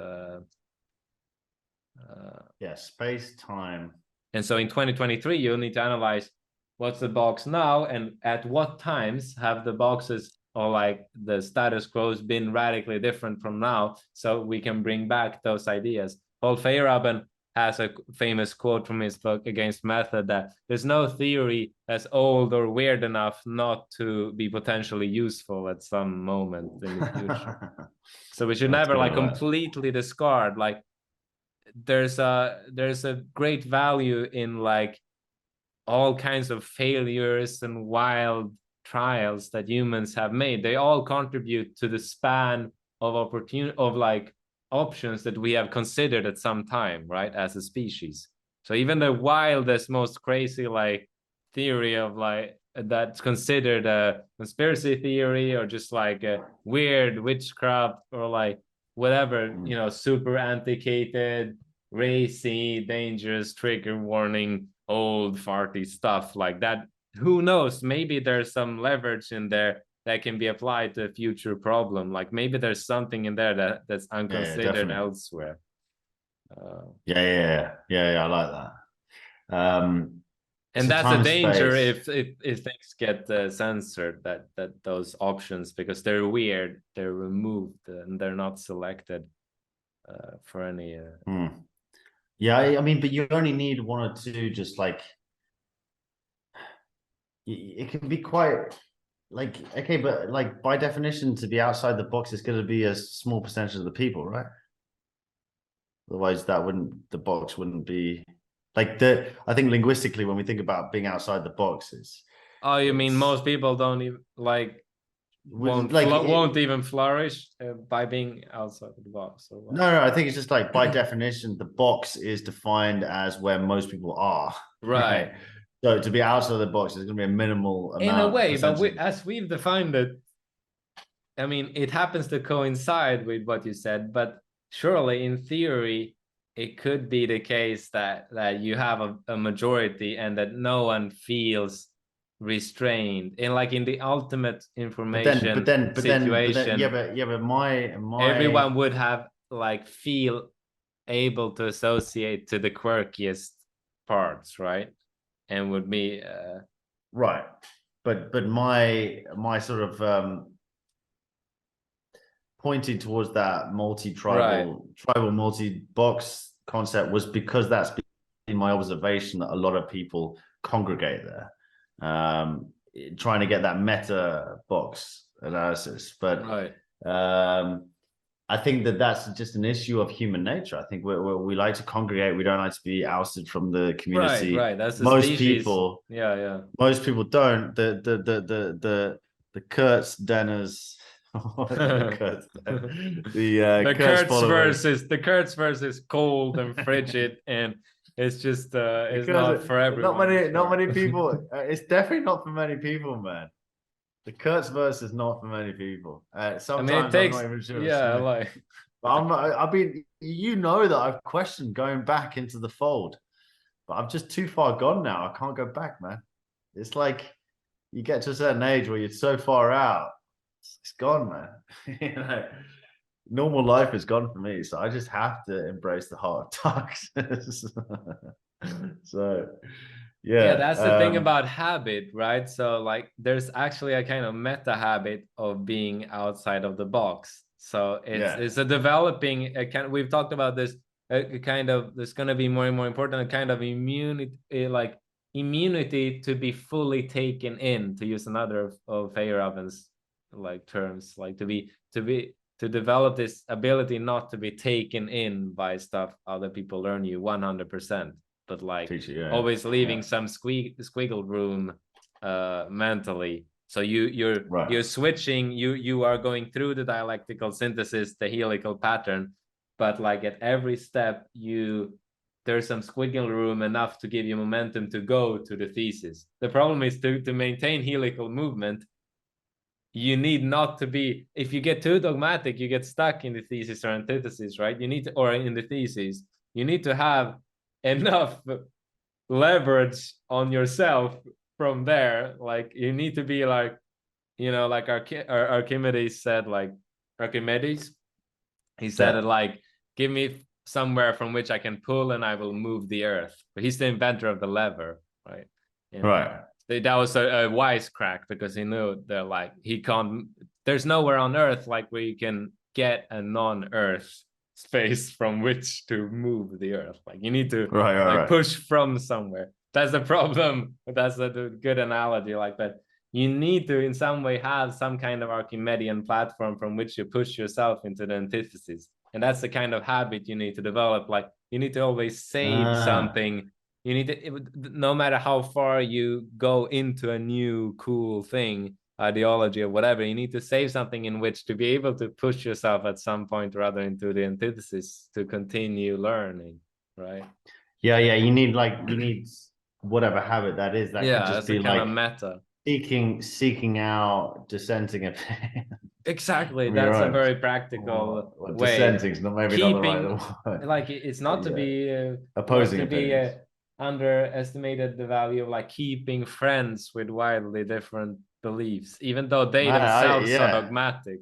[SPEAKER 3] Space time.
[SPEAKER 4] And so in 2023 you'll need to analyze what's the box now and at what times have the boxes or like the status quo has been radically different from now, so we can bring back those ideas. Paul Feyerabend has a famous quote from his book Against Method that there's no theory that's old or weird enough not to be potentially useful at some moment in the future. So we should never like completely discard, like there's a great value in like all kinds of failures and wild trials that humans have made. They all contribute to the span of opportunity of like options that we have considered at some time, right, as a species. So even the wildest, most crazy like theory of like that's considered a conspiracy theory or just like a weird witchcraft or like whatever, super antiquated, racy, dangerous, trigger warning, old farty stuff like that. Who knows? Maybe there's some leverage in there that can be applied to a future problem. Like maybe there's something in there that's unconsidered elsewhere.
[SPEAKER 3] I like that.
[SPEAKER 4] And
[SPEAKER 3] it's
[SPEAKER 4] that's a danger
[SPEAKER 3] space.
[SPEAKER 4] if things get censored, that those options, because they're weird, they're removed and they're not selected for any.
[SPEAKER 3] Yeah, I mean, but you only need one or two, just like it can be quite like, okay, but like by definition, to be outside the box is going to be a small percentage of the people, right? Otherwise, the box wouldn't be like I think linguistically, when we think about being outside the box,
[SPEAKER 4] Oh, you mean most people don't even won't even flourish by being outside the box? Or what?
[SPEAKER 3] No, I think it's just like by definition, the box is defined as where most people are.
[SPEAKER 4] Right.
[SPEAKER 3] So to be outside of the box, there's going to be a minimal amount.
[SPEAKER 4] In a way, but as we've defined it, I mean, it happens to coincide with what you said, but surely in theory, it could be the case that you have a majority and that no one feels restrained in the ultimate information situation.
[SPEAKER 3] But my
[SPEAKER 4] everyone would have feel able to associate to the quirkiest parts, right? And would be
[SPEAKER 3] right. But my sort of pointing towards that multi-tribal multi-box concept was because that's been my observation, that a lot of people congregate there, trying to get that meta box analysis. But I think that's just an issue of human nature. I think we like to congregate. We don't like to be ousted from the community.
[SPEAKER 4] Right. That's
[SPEAKER 3] most
[SPEAKER 4] species.
[SPEAKER 3] people.
[SPEAKER 4] Yeah.
[SPEAKER 3] Most people don't. The Kurtz Denners. The
[SPEAKER 4] Kurtz versus cold and frigid, and it's just it's not for everyone.
[SPEAKER 3] Not many people. It's definitely not for many people, man. The Kurtz verse is not for many people. Sometimes I'm not even sure.
[SPEAKER 4] Yeah,
[SPEAKER 3] I've been, that I've questioned going back into the fold, but I'm just too far gone now. I can't go back, man. It's like you get to a certain age where you're so far out, it's gone, man. Normal life is gone for me, so I just have to embrace the hard talks. So yeah,
[SPEAKER 4] that's the thing about habit, right? So there's actually a kind of meta habit of being outside of the box. So it's a developing we've talked about this there's going to be more and more important, a kind of immunity, immunity to be fully taken in, to use another of Feyerabend's terms, to develop this ability not to be taken in by stuff other people learn you 100%, but always leaving some squiggle room mentally. So you're switching, you are going through the dialectical synthesis, the helical pattern, but at every step there's some squiggle room enough to give you momentum to go to the thesis. The problem is to maintain helical movement, you need not to be, if you get too dogmatic, you get stuck in the thesis or antithesis, right? You need to, or in the thesis, you need to have enough leverage on yourself from there. You need to be Archimedes said, Archimedes, he said it give me somewhere from which I can pull and I will move the earth. But he's the inventor of the lever, right?
[SPEAKER 3] Right.
[SPEAKER 4] That was a wisecrack, because he knew that he can't, there's nowhere on earth where you can get a non-earth space from which to move the earth. You need to push from somewhere. That's the problem. That's a good analogy. But you need to in some way have some kind of Archimedean platform from which you push yourself into the antithesis. And that's the kind of habit you need to develop. You need to always save something. You need to, no matter how far you go into a new cool thing, ideology or whatever, you need to save something in which to be able to push yourself at some point or other into the antithesis to continue learning, right?
[SPEAKER 3] Yeah, you need whatever habit that is. That could just be
[SPEAKER 4] kind of meta.
[SPEAKER 3] Seeking out dissenting opinions.
[SPEAKER 4] Exactly, that's a very practical way.
[SPEAKER 3] Dissenting's not maybe not the right word.
[SPEAKER 4] It's not to be
[SPEAKER 3] opposing opinions.
[SPEAKER 4] Underestimated the value of keeping friends with wildly different beliefs, even though they themselves are dogmatic.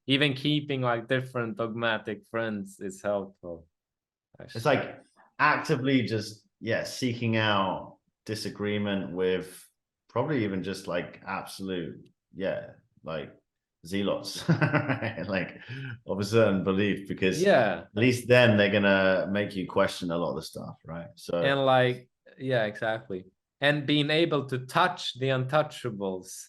[SPEAKER 4] Even keeping different dogmatic friends is helpful. Actually.
[SPEAKER 3] It's actively just seeking out disagreement with probably even just like absolute, like zealots, right? Like of a certain belief, because at least then they're gonna make you question a lot of the stuff, right? So
[SPEAKER 4] and like exactly, and being able to touch the untouchables,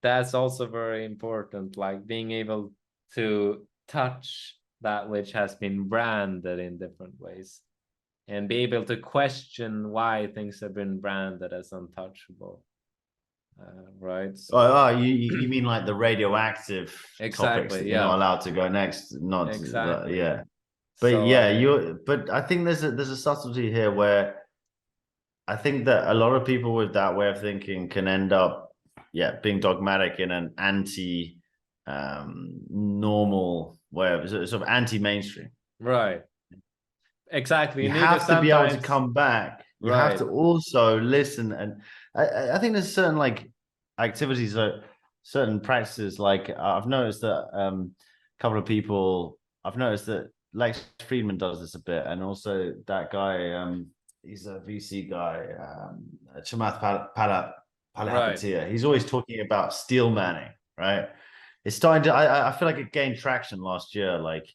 [SPEAKER 4] that's also very important, like being able to touch that which has been branded in different ways and be able to question why things have been branded as untouchable. Right.
[SPEAKER 3] So, you mean like the radioactive topics that you're not allowed to go next? Not
[SPEAKER 4] exactly.
[SPEAKER 3] But so, but I think there's a subtlety here where I think that a lot of people with that way of thinking can end up being dogmatic in an anti normal way of sort of anti-mainstream.
[SPEAKER 4] Right. Exactly.
[SPEAKER 3] You have to be able to come back. You have to also listen, and I think there's certain like activities or certain practices. Like I've noticed that a couple of people. I've noticed that Lex Friedman does this a bit, and also that guy. He's a VC guy, Chamath Palihapitiya. He's always talking about steel manning, right? It's starting to. I feel like it gained traction last year, like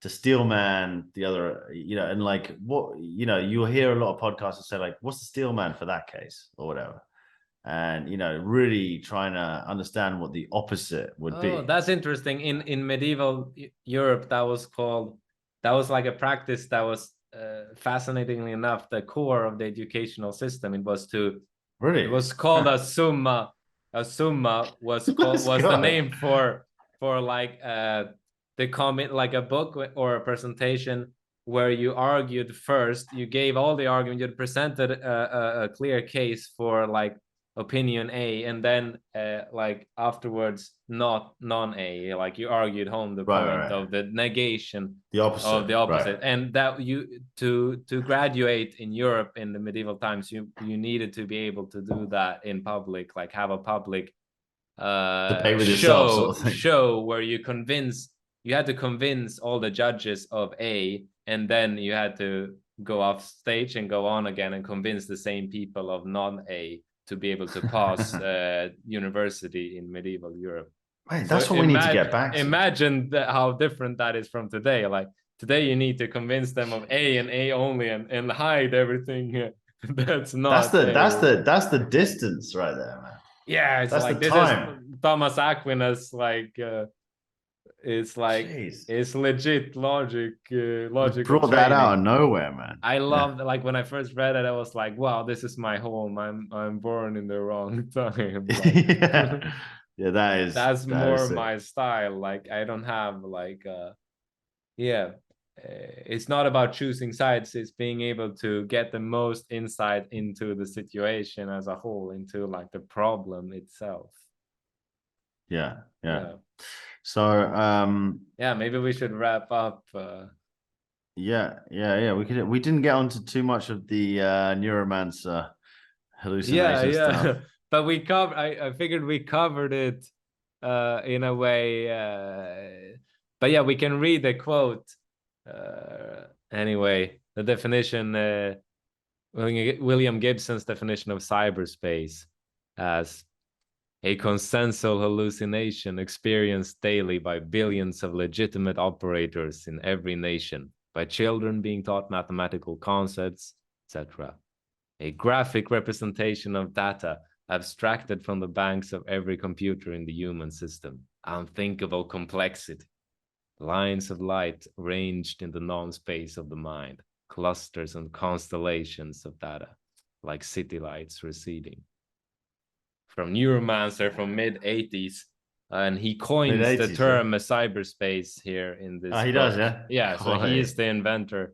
[SPEAKER 3] to steel man the other, and like what you'll hear a lot of podcasters say like, what's the steel man for that case or whatever, and really trying to understand what the opposite would be.
[SPEAKER 4] That's interesting. In medieval Europe, that was like a practice that was fascinatingly enough the core of the educational system. It was called a summa. A summa was the name for like the comment, like a book or a presentation where you argued first, you gave all the argument, you presented a clear case for like opinion A, and then like afterwards non-A, like you argued home the point of the negation,
[SPEAKER 3] the opposite
[SPEAKER 4] of the opposite. And that you to graduate in Europe in the medieval times, you needed to be able to do that in public, like have a public show where you had to convince all the judges of A, and then you had to go off stage and go on again and convince the same people of non-A to be able to pass university in medieval Europe.
[SPEAKER 3] Right, that's what we need to get back to.
[SPEAKER 4] Imagine how different that is from today. Like today you need to convince them of A and A only and hide everything. That's
[SPEAKER 3] the distance right there, man.
[SPEAKER 4] Yeah, it's that's like the time. Is Thomas Aquinas, like it's like it's legit logic. Logic
[SPEAKER 3] brought that out of nowhere, man.
[SPEAKER 4] I loved like when I first read it, I was like, wow, this is my home. I'm born in the wrong time. Like, that's more my style. Like I don't have like it's not about choosing sides, it's being able to get the most insight into the situation as a whole, into like the problem itself.
[SPEAKER 3] Yeah. So
[SPEAKER 4] maybe we should wrap up.
[SPEAKER 3] We didn't get onto too much of the neuromancer hallucination stuff.
[SPEAKER 4] But we covered, I figured we covered it in a way, but yeah, we can read the quote anyway. The definition, William Gibson's definition of cyberspace as a consensual hallucination experienced daily by billions of legitimate operators in every nation, by children being taught mathematical concepts, etc. A graphic representation of data abstracted from the banks of every computer in the human system. Unthinkable complexity. Lines of light ranged in the non-space of the mind. Clusters and constellations of data, like city lights receding. From Neuromancer from mid-80s, and he coins the term cyberspace here in this book.
[SPEAKER 3] He does,
[SPEAKER 4] so he is the inventor,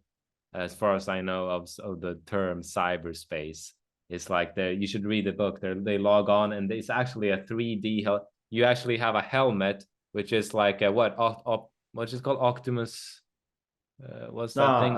[SPEAKER 4] as far as I know, of the term cyberspace. It's like you should read the book. They log on, and it's actually a 3D. You actually have a helmet, which is like a what's it called? Optimus. What's that thing?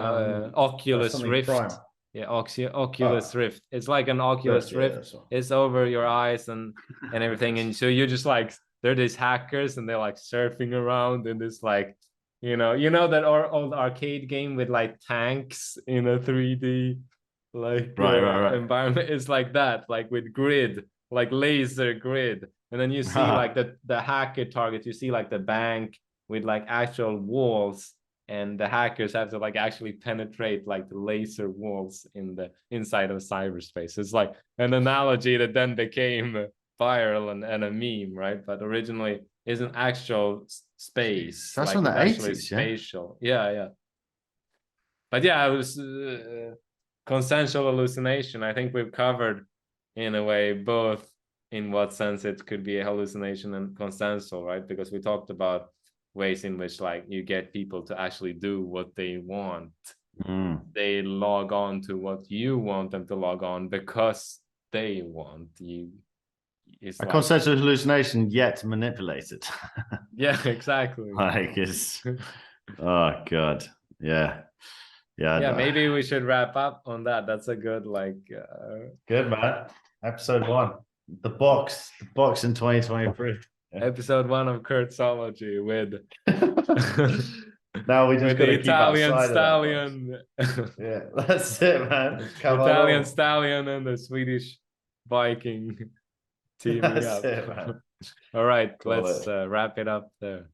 [SPEAKER 4] Oculus Rift. Prime. Yeah, Oculus Rift. It's like an Oculus Rift. It's over your eyes and everything. And so you're just like, they're these hackers and they're like surfing around in this like, that old arcade game with like tanks in a 3D. like
[SPEAKER 3] right.
[SPEAKER 4] environment is like that, like with grid, like laser grid. And then you see like the hacker target, you see like the bank with like actual walls, and the hackers have to like actually penetrate like the laser walls in the inside of cyberspace. It's like an analogy that then became viral and a meme, right? But originally is an actual space.
[SPEAKER 3] That's
[SPEAKER 4] like
[SPEAKER 3] from the
[SPEAKER 4] actually
[SPEAKER 3] 80s,
[SPEAKER 4] spatial. Yeah. But yeah, it was consensual hallucination. I think we've covered in a way both in what sense it could be a hallucination and consensual, right? Because we talked about ways in which like you get people to actually do what they want. They log on to what you want them to log on because they want you. It's
[SPEAKER 3] a
[SPEAKER 4] like,
[SPEAKER 3] consensual hallucination yet manipulated.
[SPEAKER 4] yeah, exactly.
[SPEAKER 3] Like it's oh god. Yeah.
[SPEAKER 4] Maybe we should wrap up on that. That's a good
[SPEAKER 3] good, man. Episode 1, the box in 2023.
[SPEAKER 4] Episode 1 of Kurtzology with
[SPEAKER 3] now we just
[SPEAKER 4] with
[SPEAKER 3] got
[SPEAKER 4] the
[SPEAKER 3] to keep
[SPEAKER 4] Italian
[SPEAKER 3] outside
[SPEAKER 4] stallion.
[SPEAKER 3] Yeah, that's it, man.
[SPEAKER 4] Italian stallion and the Swedish Viking teaming
[SPEAKER 3] that's
[SPEAKER 4] up.
[SPEAKER 3] it, man.
[SPEAKER 4] All right,
[SPEAKER 3] Call
[SPEAKER 4] let's
[SPEAKER 3] it.
[SPEAKER 4] wrap it up there.